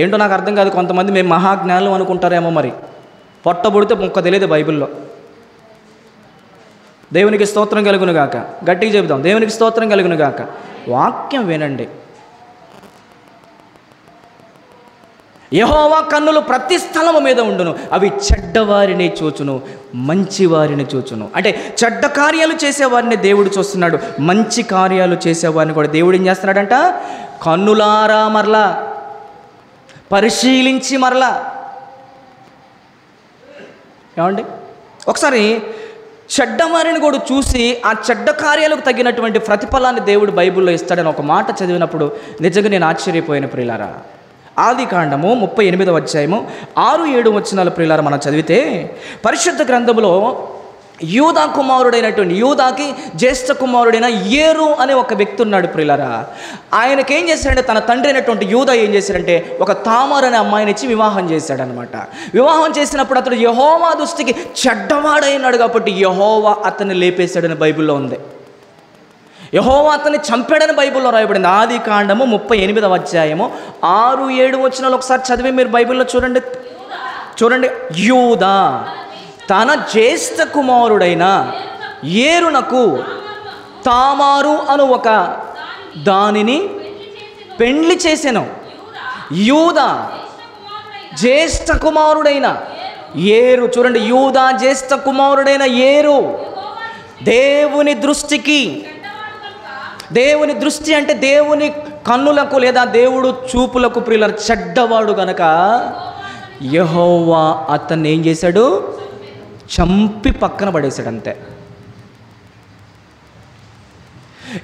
ఏంటో నాకు అర్థం కాదు. కొంతమంది మేము మహాజ్ఞానులు అనుకుంటారేమో. మరి పొట్టబొడితే మొక్క తెలియదు బైబిల్లో. దేవునికి స్తోత్రం కలుగును గాక. గట్టిగా చెబుదాం, దేవునికి స్తోత్రం కలుగును గాక. వాక్యం వినండి. యెహోవా కన్నులు ప్రతి స్థలము మీద ఉండును. అవి చెడ్డవారిని చూచును, మంచివారిని చూచును. అంటే చెడ్డ కార్యాలు చేసేవారిని దేవుడు చూస్తున్నాడు. మంచి కార్యాలు చేసేవారిని కూడా దేవుడు ఏం చేస్తున్నాడంట? కన్నులారా మరలా పరిశీలించి మరలా. ఏమండి? ఒకసారి చెడ్డవారిని కూడా చూసి ఆ చెడ్డ కార్యాలకు తగినటువంటి ప్రతిఫలాన్ని దేవుడు బైబిల్లో ఇస్తాడని ఒక మాట చదివినప్పుడు నిజంగా నేను ఆశ్చర్యపోయిన ప్రియులారా. ఆదికాండము 38వ అధ్యాయము 6-7 వచనాల ప్రియులారా మనం చదివితే, పరిశుద్ధ గ్రంథంలో యూదా కుమారుడైనటువంటి, యూదాకి జ్యేష్ఠ కుమారుడైన ఏరు అనే ఒక వ్యక్తి ఉన్నాడు ప్రియులారా. ఆయనకి ఏం చేశాడంటే, తన తండ్రి అయినటువంటి యూదా ఏం చేశాడంటే ఒక తామార్ అనే అమ్మాయిని ఇచ్చి వివాహం చేశాడనమాట. వివాహం చేసినప్పుడు అతడు యెహోవా దృష్టికి చెడ్డవాడైనాడు కాబట్టి యెహోవా అతన్ని లేపేశాడని బైబిల్లో ఉంది. యెహోవా అతన్ని చంపాడని బైబిల్లో రాయబడింది. ఆదికాండము 38వ అధ్యాయము 6-7 వచనాలు ఒకసారి చదివి మీరు బైబిల్లో చూడండి. యూదా తన జ్యేష్ఠ కుమారుడైన ఏరునకు తామారు అను ఒక దానిని పెండ్లి చేసెను. యూదా జ్యేష్ఠ కుమారుడైన ఏరు, చూడండి, యూదా జ్యేష్ఠ కుమారుడైన ఏరు దేవుని దృష్టి అంటే దేవుని కన్నులకు లేదా దేవుడు చూపులకు ప్రియుల చెడ్డవాడు గనక యెహోవా అతన్ని ఏం చేశాడు? చంపి పక్కన పడేశాడు. అంతే.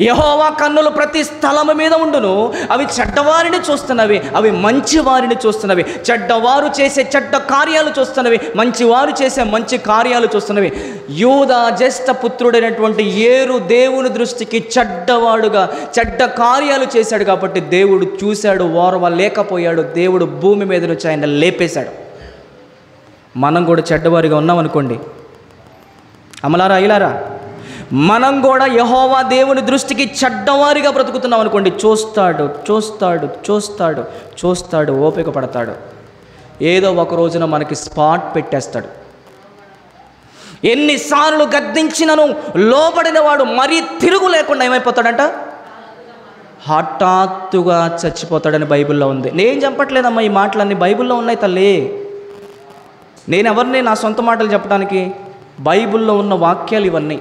యెహోవా కన్నులు ప్రతి స్థలము మీద ఉండును. అవి చెడ్డవారిని చూస్తున్నవి, అవి మంచి వారిని చూస్తున్నవి. చెడ్డవారు చేసే చెడ్డ కార్యాలు చూస్తున్నవి, మంచివారు చేసే మంచి కార్యాలు చూస్తున్నవి. యూదా జ్యేష్ఠ పుత్రుడైనటువంటి ఏరు దేవుని దృష్టికి చెడ్డవాడుగా చెడ్డ కార్యాలు చేశాడు కాబట్టి దేవుడు చూశాడు, ఓర్వలేకపోయాడు. దేవుడు భూమి మీద నుంచి ఆయన లేపేశాడు. మనం కూడా చెడ్డవారిగా ఉన్నామనుకోండి, అమలారా అయ్యలారా, మనం కూడా యెహోవా దేవుని దృష్టికి చెడ్డవారిగా బ్రతుకుతున్నాం అనుకోండి, చూస్తాడు, ఓపిక పడతాడు. ఏదో ఒక రోజున మనకి స్పాట్ పెట్టేస్తాడు. ఎన్నిసార్లు గద్దించినను లోబడిన వాడు మరీ తిరుగు లేకుండా ఏమైపోతాడంట? హఠాత్తుగా చచ్చిపోతాడని బైబిల్లో ఉంది. నేను చెప్పట్లేదమ్మా, ఈ మాటలన్నీ బైబిల్లో ఉన్నాయి తల్లి. నేను ఎవరిని నా సొంత మాటలు చెప్పడానికి? బైబిల్లో ఉన్న వాక్యాలు ఇవన్నీ.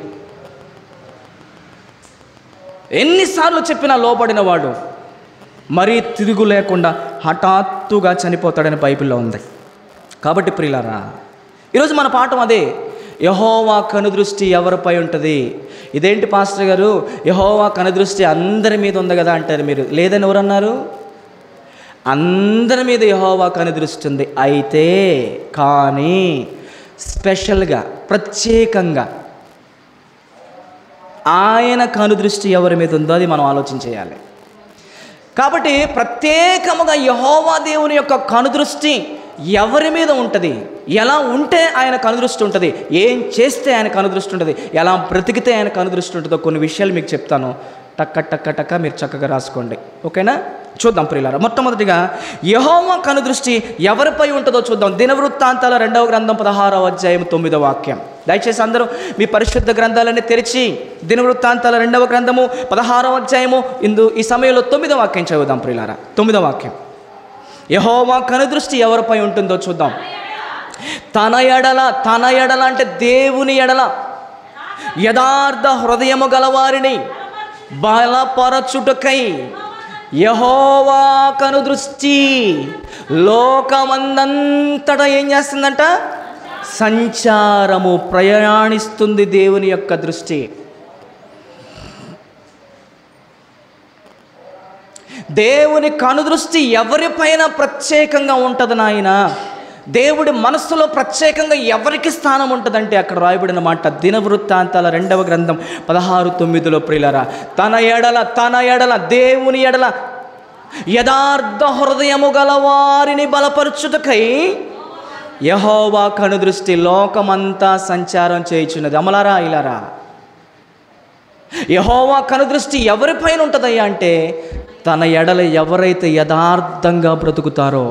ఎన్నిసార్లు చెప్పినా లోబడిన వాడు మరీ తిరుగు లేకుండా హఠాత్తుగా చనిపోతాడని బైబిల్లో ఉంది. కాబట్టి ప్రియులారా, ఈరోజు మన పాఠం అదే. యెహోవా కనుదృష్టి ఎవరిపై ఉంటుంది? ఇదేంటి పాస్టర్ గారు, యెహోవా కనుదృష్టి అందరి మీద ఉంది కదా అంటారు మీరు. లేదని ఎవరన్నారు? అందరి మీద యెహోవా కనుదృష్టి ఉంది. అయితే కానీ స్పెషల్గా, ప్రత్యేకంగా ఆయన కనుదృష్టి ఎవరి మీద ఉందో అది మనం ఆలోచన చేయాలి. కాబట్టి ప్రత్యేకముగా యెహోవా దేవుని యొక్క కనుదృష్టి ఎవరి మీద ఉంటుంది? ఎలా ఉంటే ఆయన కనుదృష్టి ఉంటుంది? ఏం చేస్తే ఆయన కనుదృష్టి ఉంటుంది? ఎలా బ్రతికితే ఆయన కనుదృష్టి ఉంటుందో కొన్ని విషయాలు మీకు చెప్తాను. టక్క మీరు చక్కగా రాసుకోండి. ఓకేనా? చూద్దాం ప్రియులారా. మొట్టమొదటిగా యెహోవా కనుదృష్టి ఎవరిపై ఉంటుందో చూద్దాం. దినవృత్తాంతాల 2వ గ్రంథం 16వ అధ్యాయం 9వ వాక్యం. దయచేసి అందరూ మీ పరిశుద్ధ గ్రంథాలన్నీ తెరిచి దినవృత్తాంతాల 2వ గ్రంథము 16వ అధ్యాయము ఈ సమయంలో 9వ వాక్యం చదువుదాం ప్రియులారా. 9వ వాక్యం. యెహోవా కనుదృష్టి ఎవరిపై ఉంటుందో చూద్దాం. తన ఎడల అంటే దేవుని ఎడల. యథార్థ హృదయము గలవారిని బలపరచుటకై యెహోవా కనుదృష్టి లోకమందంతటా ఏం చేస్తుందంట? సంచారము, ప్రయాణిస్తుంది దేవుని యొక్క దృష్టి. దేవుని కనుదృష్టి ఎవరిపైన ప్రత్యేకంగా ఉంటుంది నాయన. దేవుడి మనస్సులో ప్రత్యేకంగా ఎవరికి స్థానం ఉంటుందంటే అక్కడ రాయబడిన మాట దినవృత్తాంతాల 2వ గ్రంథం 16:9 ప్రియులారా, తన ఎడల దేవుని ఎడల యథార్థ హృదయము గల వారిని బలపరచుటకై యెహోవా కనుదృష్టి లోకమంతా సంచారం చేయుచున్నది. అమలారా ఇలారా, యెహోవా కనుదృష్టి ఎవరిపైన ఉంటుందయ్యా అంటే తన ఎడల ఎవరైతే యథార్థంగా బ్రతుకుతారో,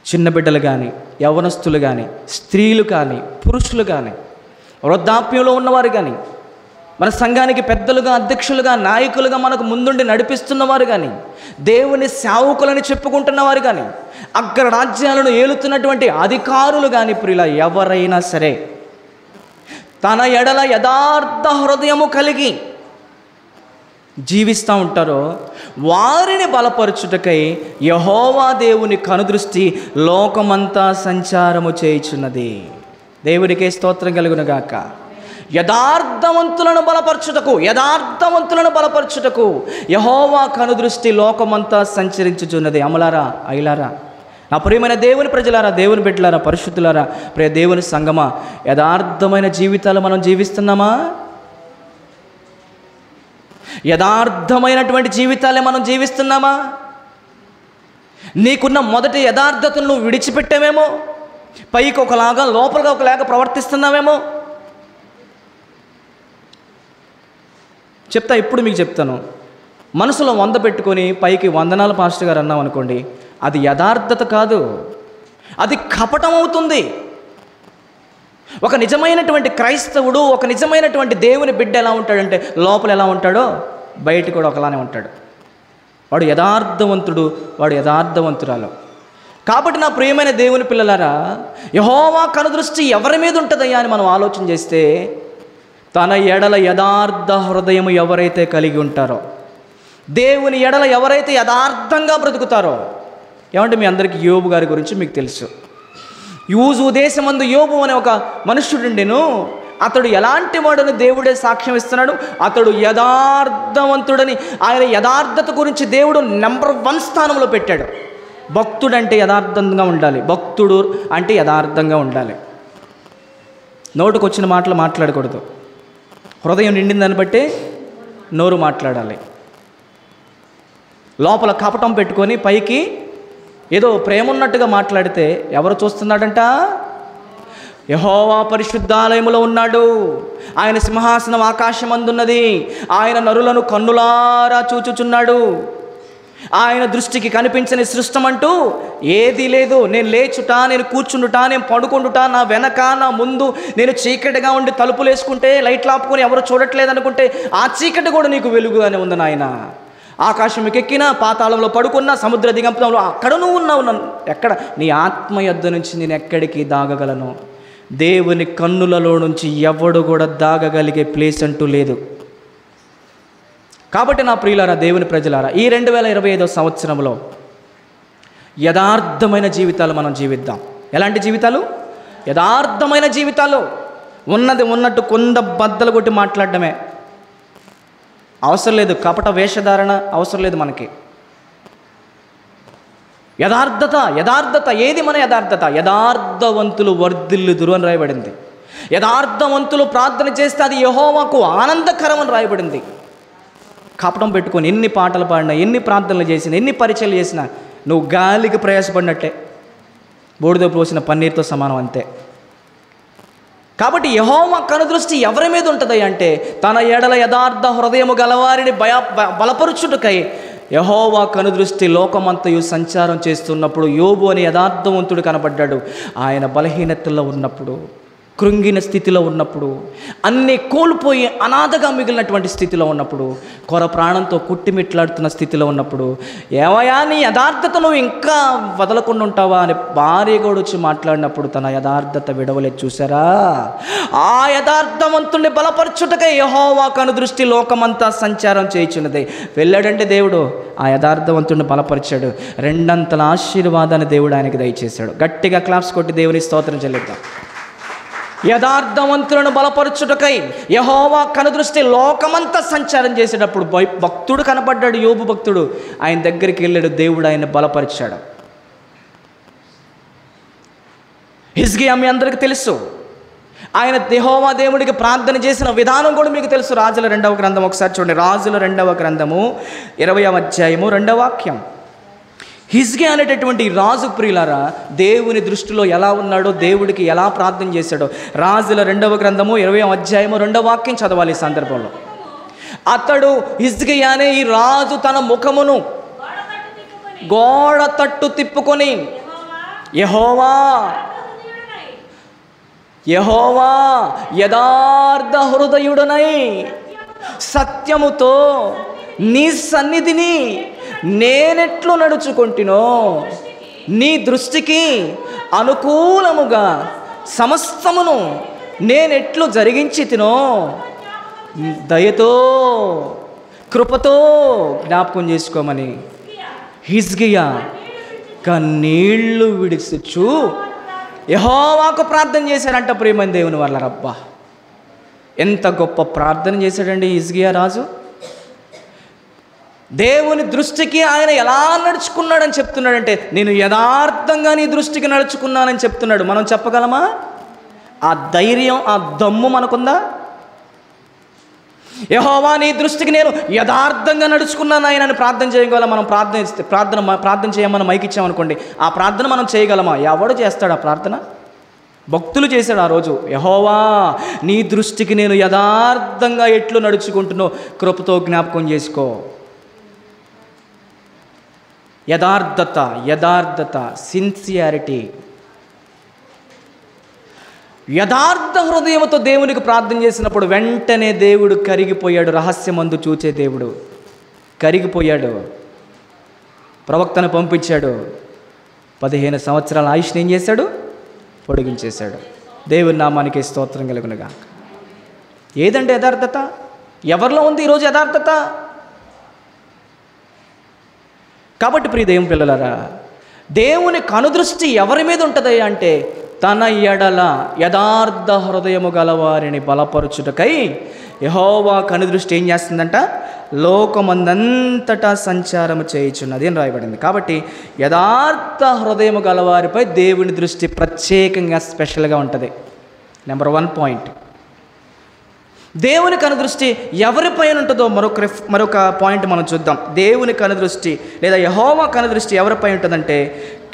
చిన్న బిడ్డలు కానీ, యవనస్తులు కానీ, స్త్రీలు కానీ, పురుషులు కానీ, వృద్ధాప్యంలో ఉన్నవారు కానీ, మన సంఘానికి పెద్దలుగా, అధ్యక్షులుగా, నాయకులుగా మనకు ముందుండి నడిపిస్తున్నవారు కానీ, దేవుని సేవకులని చెప్పుకుంటున్నవారు కానీ, అగ్ర రాజ్యాలను ఏలుతున్నటువంటి అధికారులు కానీ, ప్రియుల ఎవరైనా సరే తన ఎడల యథార్థ హృదయము కలిగి జీవిస్తూ ఉంటారో వారిని బలపరచుటకై యెహోవా దేవుని కనుదృష్టి లోకమంతా సంచారము చేయుచున్నది. దేవునికే స్తోత్రం కలుగునుగాక. యథార్థవంతులను బలపరచుటకు యెహోవా కనుదృష్టి లోకమంతా సంచరించుచున్నది. అమలారా ఐలారా, నా ప్రియమైన దేవుని ప్రజలారా, దేవుని బిడ్డలారా, పరిశుద్ధులారా, ప్రియ దేవుని సంగమా, యథార్థమైన జీవితాలు మనం జీవిస్తున్నామా? యథార్థమైనటువంటి జీవితాలే మనం జీవిస్తున్నామా? నీకున్న మొదటి యథార్థతను నువ్వు విడిచిపెట్టావేమో, పైకి ఒకలాగా లోపలిగా ఒకలాగా ప్రవర్తిస్తున్నావేమో. ఇప్పుడు మీకు చెప్తాను. మనసులో 100 పెట్టుకొని పైకి వందనాలు పాస్టర్ గారు అన్నాం అనుకోండి, అది యథార్థత కాదు, అది కపటం అవుతుంది. ఒక నిజమైనటువంటి క్రైస్తవుడు, ఒక నిజమైనటువంటి దేవుని బిడ్డ ఎలా ఉంటాడంటే లోపల ఎలా ఉంటాడో బయట కూడా ఒకలానే ఉంటాడు. వాడు యథార్థవంతుడు, వాడు యథార్థవంతురాలు. కాబట్టి నా ప్రియమైన దేవుని పిల్లలారా, యెహోవా కనుదృష్టి ఎవరి మీద ఉంటుందయ్యా అని మనం ఆలోచన చేస్తే తన ఎడల యథార్థ హృదయము ఎవరైతే కలిగి ఉంటారో, దేవుని ఎడల ఎవరైతే యథార్థంగా బ్రతుకుతారో. ఏమంటే మీ అందరికీ యోబు గారి గురించి మీకు తెలుసు. యూజు దేశమందు యోబు అనే ఒక మనుష్యుడుండెను. అతడు ఎలాంటి వాడని దేవుడే సాక్ష్యం ఇస్తున్నాడు. అతడు యథార్థవంతుడని, ఆయన యథార్థత గురించి దేవుడు నెంబర్ 1 స్థానంలో పెట్టాడు. భక్తుడు అంటే యథార్థంగా ఉండాలి, భక్తుడు అంటే యథార్థంగా ఉండాలి. నోటుకు వచ్చిన మాటలు మాట్లాడకూడదు. హృదయం నిండిందని బట్టి నోరు మాట్లాడాలి. లోపల కపటం పెట్టుకొని పైకి ఏదో ప్రేమ ఉన్నట్టుగా మాట్లాడితే ఎవరు చూస్తున్నాడంట? యెహోవా పరిశుద్ధాలయములో ఉన్నాడు. ఆయన సింహాసనం ఆకాశమందున్నది. ఆయన నరులను కన్నులారా చూచుచున్నాడు. ఆయన దృష్టికి కనిపించని సృష్టమంటూ ఏదీ లేదు. నేను లేచుట, నేను కూర్చుండుట, నేను పడుకుండుట, నా వెనక నా ముందు నేను చీకటిగా ఉండి తలుపులు వేసుకుంటే లైట్లు ఆపుకొని ఎవరు చూడట్లేదు అనుకుంటే ఆ చీకటి కూడా నీకు వెలుగుగానే ఉంది నాయన. ఆకాశంకి ఎక్కినా, పాతాళంలో పడుకున్నా, సముద్ర దిగంపంలో అక్కడ నువ్వు ఉన్నావు. ఎక్కడ నీ ఆత్మ యొద్ద నుంచి నేను ఎక్కడికి దాగగలను? దేవుని కన్నులలో నుంచి ఎవడు కూడా దాగగలిగే ప్లేస్ అంటూ లేదు. కాబట్టి నా ప్రియులారా, దేవుని ప్రజలారా, ఈ 2025వ సంవత్సరంలో యథార్థమైన జీవితాలు మనం జీవిద్దాం. ఎలాంటి జీవితాలు? యథార్థమైన జీవితాలు. ఉన్నది ఉన్నట్టు కొంద బద్దలు కొట్టి మాట్లాడడమే అవసరం లేదు. కపట వేషధారణ అవసరం లేదు మనకి. యథార్థత ఏది మన యథార్థత? యథార్థవంతులు వర్ధిల్లుదురు అని రాయబడింది. యథార్థవంతులు ప్రార్థన చేస్తే అది యెహోవాకు ఆనందకరం అని రాయబడింది. కపటం పెట్టుకొని ఎన్ని పాటలు పాడినా, ఎన్ని ప్రార్థనలు చేసినా, ఎన్ని పరిచయలు చేసినా నువ్వు గాలికి ప్రయాసపడినట్టే, బూడిద పోసిన పన్నీర్తో సమానం అంతే. కాబట్టి యెహోవా కనుదృష్టి ఎవరి మీద ఉంటుంది అంటే తన ఎడల యథార్థ హృదయము గలవారిని బలపరుచుటకై యెహోవా కనుదృష్టి లోకమంతయు సంచారం చేస్తున్నప్పుడు యోబు అని యథార్థవంతుడు కనబడ్డాడు. ఆయన బలహీనతల్లో ఉన్నప్పుడు కృంగిన స్థితిలో ఉన్నప్పుడు, అన్నీ కోల్పోయి అనాథగా మిగిలినటువంటి స్థితిలో ఉన్నప్పుడు, కొర ప్రాణంతో కుట్టిమిట్లాడుతున్న స్థితిలో ఉన్నప్పుడు, ఏవయా నీ యథార్థతను ఇంకా వదలకుండా ఉంటావా అని భార్య కూడా వచ్చి మాట్లాడినప్పుడు తన యథార్థత విడవలేదు. చూసారా? ఆ యథార్థవంతుణ్ణి బలపరచుటకై యెహోవా కనుదృష్టి లోకమంతా సంచారం చేయుచున్నది. వెళ్ళాడంటే దేవుడు ఆ యథార్థవంతుడిని బలపరిచాడు. రెండంతల ఆశీర్వాదాన్ని దేవుడు ఆయనకి దయచేశాడు. గట్టిగా క్లాప్స్ కొట్టి దేవుని స్తోత్రం చెల్లిద్దాం. యథార్థవంతులను బలపరచుటకై యెహోవా కనుదృష్టి లోకమంతా సంచారం చేసేటప్పుడు భక్తుడు కనపడ్డాడు. యోబు భక్తుడు ఆయన దగ్గరికి వెళ్ళాడు. దేవుడు ఆయన బలపరిచాడు. హిజ్కియా మీ అందరికీ తెలుసు. ఆయన యెహోవా దేవుడికి ప్రార్థన చేసిన విధానం కూడా మీకు తెలుసు. రాజుల 2వ గ్రంథం ఒకసారి చూడండి. రాజుల 2వ గ్రంథము 20వ అధ్యాయము 2వ వాక్యం. హిజ్కియా అనేటటువంటి రాజు ప్రియులారా దేవుని దృష్టిలో ఎలా ఉన్నాడో, దేవుడికి ఎలా ప్రార్థన చేశాడో రాజుల 2వ గ్రంథము 20వ అధ్యాయము 2వ వాక్యం చదవాలి. ఈ సందర్భంలో అతడు హిజ్కియానే ఈ రాజు తన ముఖమును గోడ తట్టు తిప్పుకొని యెహోవా యెహోవా యథార్థ హృదయుడనై సత్యముతో నీ సన్నిధిని నేనెట్లు నడుచుకుంటునో, నీ దృష్టికి అనుకూలముగా సమస్తమును నేనెట్లు జరిగించి తినో దయతో కృపతో జ్ఞాపకం చేసుకోమని హిజ్కియా కన్నీళ్లు విడిచుచు యెహోవాకు ప్రార్థన చేశాడంట. ప్రియమైన దేవుని వల్ల రబ్బా, ఎంత గొప్ప ప్రార్థన చేశాడండి హిజ్కియా రాజు. దేవుని దృష్టికి ఆయన ఎలా నడుచుకున్నాడని చెప్తున్నాడంటే, నేను యథార్థంగా నీ దృష్టికి నడుచుకున్నానని చెప్తున్నాడు. మనం చెప్పగలమా? ఆ ధైర్యం, ఆ దమ్ము మనకుందా? యెహోవా నీ దృష్టికి నేను యథార్థంగా నడుచుకున్నాను ఆయన అని ప్రార్థన చేయగలం. మనం ప్రార్థన చేయమని మైక్ ఇచ్చామనుకోండి, ఆ ప్రార్థన మనం చేయగలమా? ఎవడు చేస్తాడు ఆ ప్రార్థన? భక్తులు చేశాడు ఆ రోజు. యెహోవా నీ దృష్టికి నేను యథార్థంగా ఎట్లు నడుచుకుంటున్నో కృపతో జ్ఞాపకం చేసుకో. యథార్థత, సిన్సియారిటీ. యథార్థ హృదయంతో దేవునికి ప్రార్థన చేసినప్పుడు వెంటనే దేవుడు కరిగిపోయాడు. రహస్యమందు చూచే దేవుడు కరిగిపోయాడు. ప్రవక్తను పంపించాడు. 15 సంవత్సరాల ఆయుష్ని ఏం చేశాడు? పొడిగించేశాడు. దేవుని నామానికి స్తోత్రం కలుగునుగా. ఏదంటే యథార్థత? ఎవరిలో ఉంది ఈరోజు యథార్థత? కాబట్టి ప్రియ దేవుని పిల్లలారా, దేవుని కనుదృష్టి ఎవరి మీద ఉంటుంది అంటే, తన ఎడల యథార్థ హృదయము గలవారిని బలపరచుటకై యెహోవా కనుదృష్టి ఏం చేస్తుందంట? లోకమందంతటా సంచారము చేయుచున్నది అని రాయబడింది. కాబట్టి యథార్థ హృదయము గలవారిపై దేవుని దృష్టి ప్రత్యేకంగా స్పెషల్గా ఉంటుంది. Number 1 point. దేవుని కనుదృష్టి ఎవరిపైన ఉంటుందో మరొక పాయింట్ మనం చూద్దాం. దేవుని కనుదృష్టి లేదా యెహోవా కనుదృష్టి ఎవరిపై ఉంటుందంటే,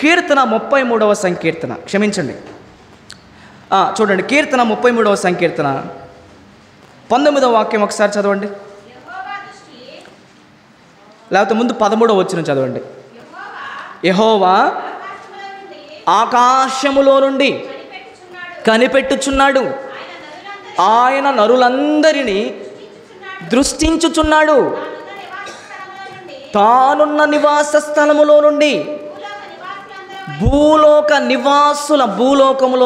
కీర్తన 33వ సంకీర్తన, క్షమించండి చూడండి, కీర్తన 33వ సంకీర్తన 19వ వాక్యం ఒకసారి చదవండి. లేకపోతే ముందు 13వ వచనం చదవండి. యెహోవా ఆకాశములో నుండి కనిపెట్టుచున్నాడు, ఆయన నరులందరినీ దృష్టించుచున్నాడు, తానున్న నివాస స్థలములో నుండి భూలోకములో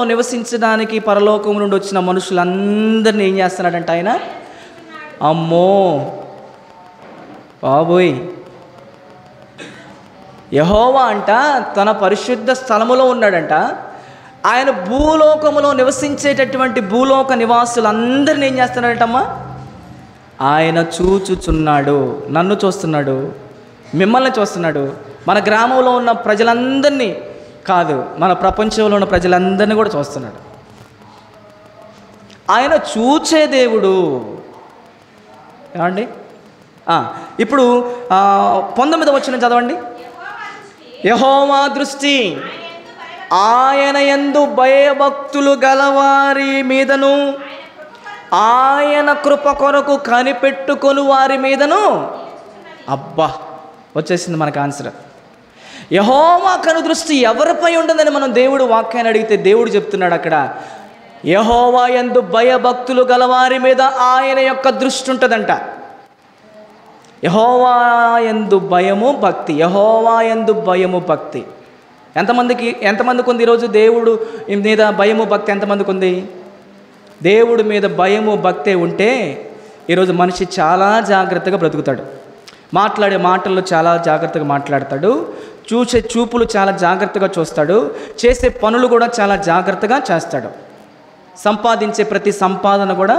నివసించడానికి పరలోకము నుండి వచ్చిన మనుషులందరినీ ఏం చేస్తున్నాడంట ఆయన? అమ్మో బాబోయ్, యెహోవా అంట తన పరిశుద్ధ స్థలములో ఉన్నాడంట. ఆయన భూలోకములో నివసించేటటువంటి భూలోక నివాసులందరినీ ఏం చేస్తున్నాడటమ్మా? ఆయన చూచుచున్నాడు. నన్ను చూస్తున్నాడు, మిమ్మల్ని చూస్తున్నాడు, మన గ్రామంలో ఉన్న ప్రజలందరినీ కాదు, మన ప్రపంచంలో ఉన్న ప్రజలందరినీ కూడా చూస్తున్నాడు. ఆయన చూచే దేవుడు. ఏమండి? ఇప్పుడు 19వ వచనం చదవండి. యెహోవా దృష్టి ఆయన యందు భయభక్తులు గలవారి మీదను, ఆయన కృప కొరకు కనిపెట్టుకొని వారి మీదను. అబ్బా, వచ్చేసింది మనకు ఆన్సర్. యెహోవా కనుదృష్టి ఎవరిపై ఉంటుందని మనం దేవుడు వాక్యాన్ని అడిగితే దేవుడు చెప్తున్నాడు అక్కడ, యెహోవా యందు భయభక్తులు గలవారి మీద ఆయన యొక్క దృష్టి ఉంటుందంట. యెహోవా యందు భయము భక్తి, యెహోవా యందు భయము భక్తి. ఎంతమందికి ఉంది ఈరోజు దేవుడు మీద భయము భక్తి? ఎంతమందికి ఉంది? దేవుడి మీద భయము భక్తి ఉంటే ఈరోజు మనిషి చాలా జాగ్రత్తగా బ్రతుకుతాడు. మాట్లాడే మాటల్లో చాలా జాగ్రత్తగా మాట్లాడతాడు, చూసే చూపులు చాలా జాగ్రత్తగా చూస్తాడు, చేసే పనులు కూడా చాలా జాగ్రత్తగా చేస్తాడు, సంపాదించే ప్రతి సంపాదన కూడా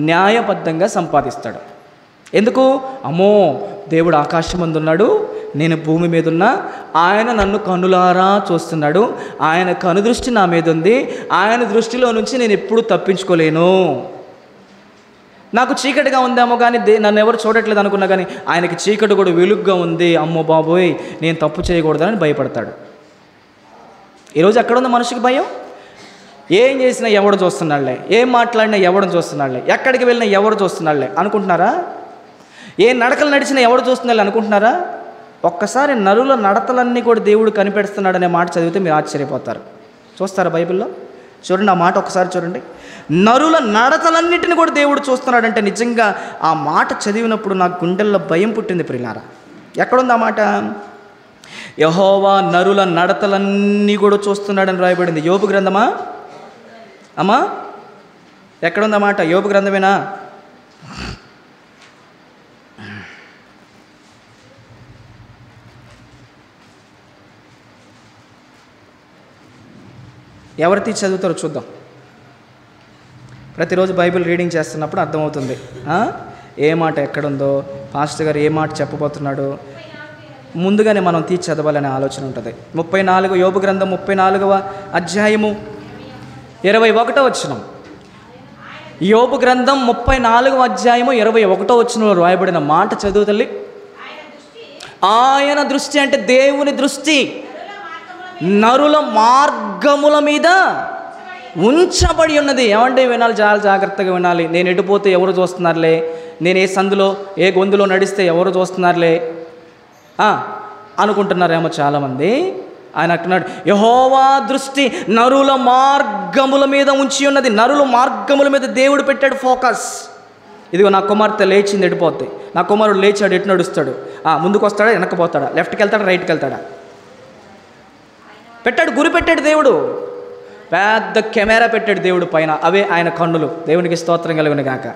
న్యాయబద్ధంగా సంపాదిస్తాడు. ఎందుకు? అమ్మో, దేవుడు ఆకాశమందు ఉన్నాడు, నేను భూమి మీద ఉన్నా, ఆయన నన్ను కనులారా చూస్తున్నాడు, ఆయన కనుదృష్టి నా మీద ఉంది, ఆయన దృష్టిలో నుంచి నేను ఎప్పుడూ తప్పించుకోలేను. నాకు చీకటిగా ఉందేమో కానీ నన్ను ఎవరు చూడట్లేదు అనుకున్నా కానీ ఆయనకి చీకటి కూడా వెలుగుగా ఉంది, అమ్మో బాబోయ్ నేను తప్పు చేయకూడదని భయపడతాడు. ఈరోజు ఎక్కడుంది మనిషికి భయం? ఏం చేసినా ఎవడు చూస్తున్నాడులే, ఏం మాట్లాడినా ఎవడు చూస్తున్నాడులే, ఎక్కడికి వెళ్ళినా ఎవడు చూస్తున్నాడులే అనుకుంటున్నారా? ఏ నడకలు నడిచినా ఎవడు చూస్తున్నాడు అనుకుంటున్నారా? ఒక్కసారి నరుల నడతలన్నీ కూడా దేవుడు కనిపెడుతున్నాడనే మాట చదివితే మీరు ఆశ్చర్యపోతారు. చూస్తారా బైబిల్లో? చూడండి, ఆ మాట ఒకసారి చూడండి. నరుల నడతలన్నిటిని కూడా దేవుడు చూస్తున్నాడంటే నిజంగా ఆ మాట చదివినప్పుడు నాకు గుండెల్లో భయం పుట్టింది ప్రియులారా. ఎక్కడుంది ఆ మాట? యెహోవా నరుల నడతలన్నీ కూడా చూస్తున్నాడని రాయబడింది. యోబు గ్రంథమా అమ్మా? ఎక్కడుంది ఆ మాట? యోబు గ్రంథమేనా? ఎవరు తీసి చదువుతారో చూద్దాం. ప్రతిరోజు బైబిల్ రీడింగ్ చేస్తున్నప్పుడు అర్థమవుతుంది ఏ మాట ఎక్కడుందో, పాస్టర్ గారు ఏ మాట చెప్పబోతున్నాడు. ముందుగానే మనం తీసి చదవాలనే ఆలోచన ఉంటుంది. 34 యోబు గ్రంథం 34వ అధ్యాయము 21వ వచనం. యోబు గ్రంథం 34వ అధ్యాయము 21వ వచనంలో రాయబడిన మాట చదువు తల్లి. ఆయన దృష్టి అంటే దేవుని దృష్టి నరుల మార్గముల మీద ఉంచబడి ఉన్నది. ఏమంటే వినాలి, చాలా జాగ్రత్తగా వినాలి. నేను ఎడిపోతే ఎవరు చూస్తున్నారులే, నేను ఏ సందులో ఏ గొంతులో నడిస్తే ఎవరు చూస్తున్నారులే అనుకుంటున్నారేమో చాలామంది. ఆయన అంటున్నాడు, యెహోవా దృష్టి నరుల మార్గముల మీద ఉంచి ఉన్నది. నరుల మార్గముల మీద దేవుడు పెట్టాడు ఫోకస్. ఇదిగో నా కుమార్తె లేచింది, ఎడిపోద్ది. నా కుమారుడు లేచాడు, ఎటు నడుస్తాడు? ముందుకు వస్తాడా, వెనక్కిపోతాడా, లెఫ్ట్కి వెళ్తాడా, రైట్కి వెళ్తాడా? పెట్టాడు, గురి పెట్టాడు దేవుడు. పెద్ద కెమెరా పెట్టాడు దేవుడు పైన, అవే ఆయన కన్నులు. దేవునికి స్తోత్రం కలుగును గాక.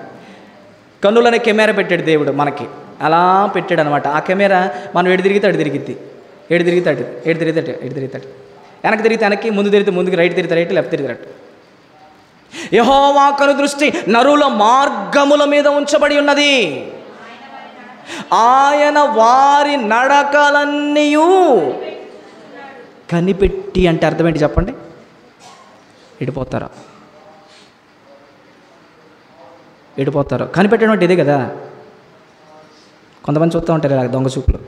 కన్నులనే కెమెరా పెట్టాడు దేవుడు మనకి, అలా పెట్టాడు అనమాట. ఆ కెమెరా మనం ఎడు తిరిగితే అటు తిరిగిద్ది, ఎడు తిరిగితే అటు, ఎడు తిరిగితే అటు, ఎడు తిరిగితే అటు, వెనక్కి తిరిగితే వెనక్కి, ముందు తిరిగితే ముందుకు, రైట్ తిరిగితే రైట్, లెఫ్ట్ తిరిగితే అటు. యెహోవా కను దృష్టి నరుల మార్గముల మీద ఉంచబడి ఉన్నది. ఆయన వారి నడకలన్నీ కనిపెట్టి అంటే అర్థం ఏంటి చెప్పండి? ఎడిపోతారా? కనిపెట్టడం అంటే ఇదే కదా. కొంతమంది చూస్తూ ఉంటారు ఇలా దొంగ చూపులు.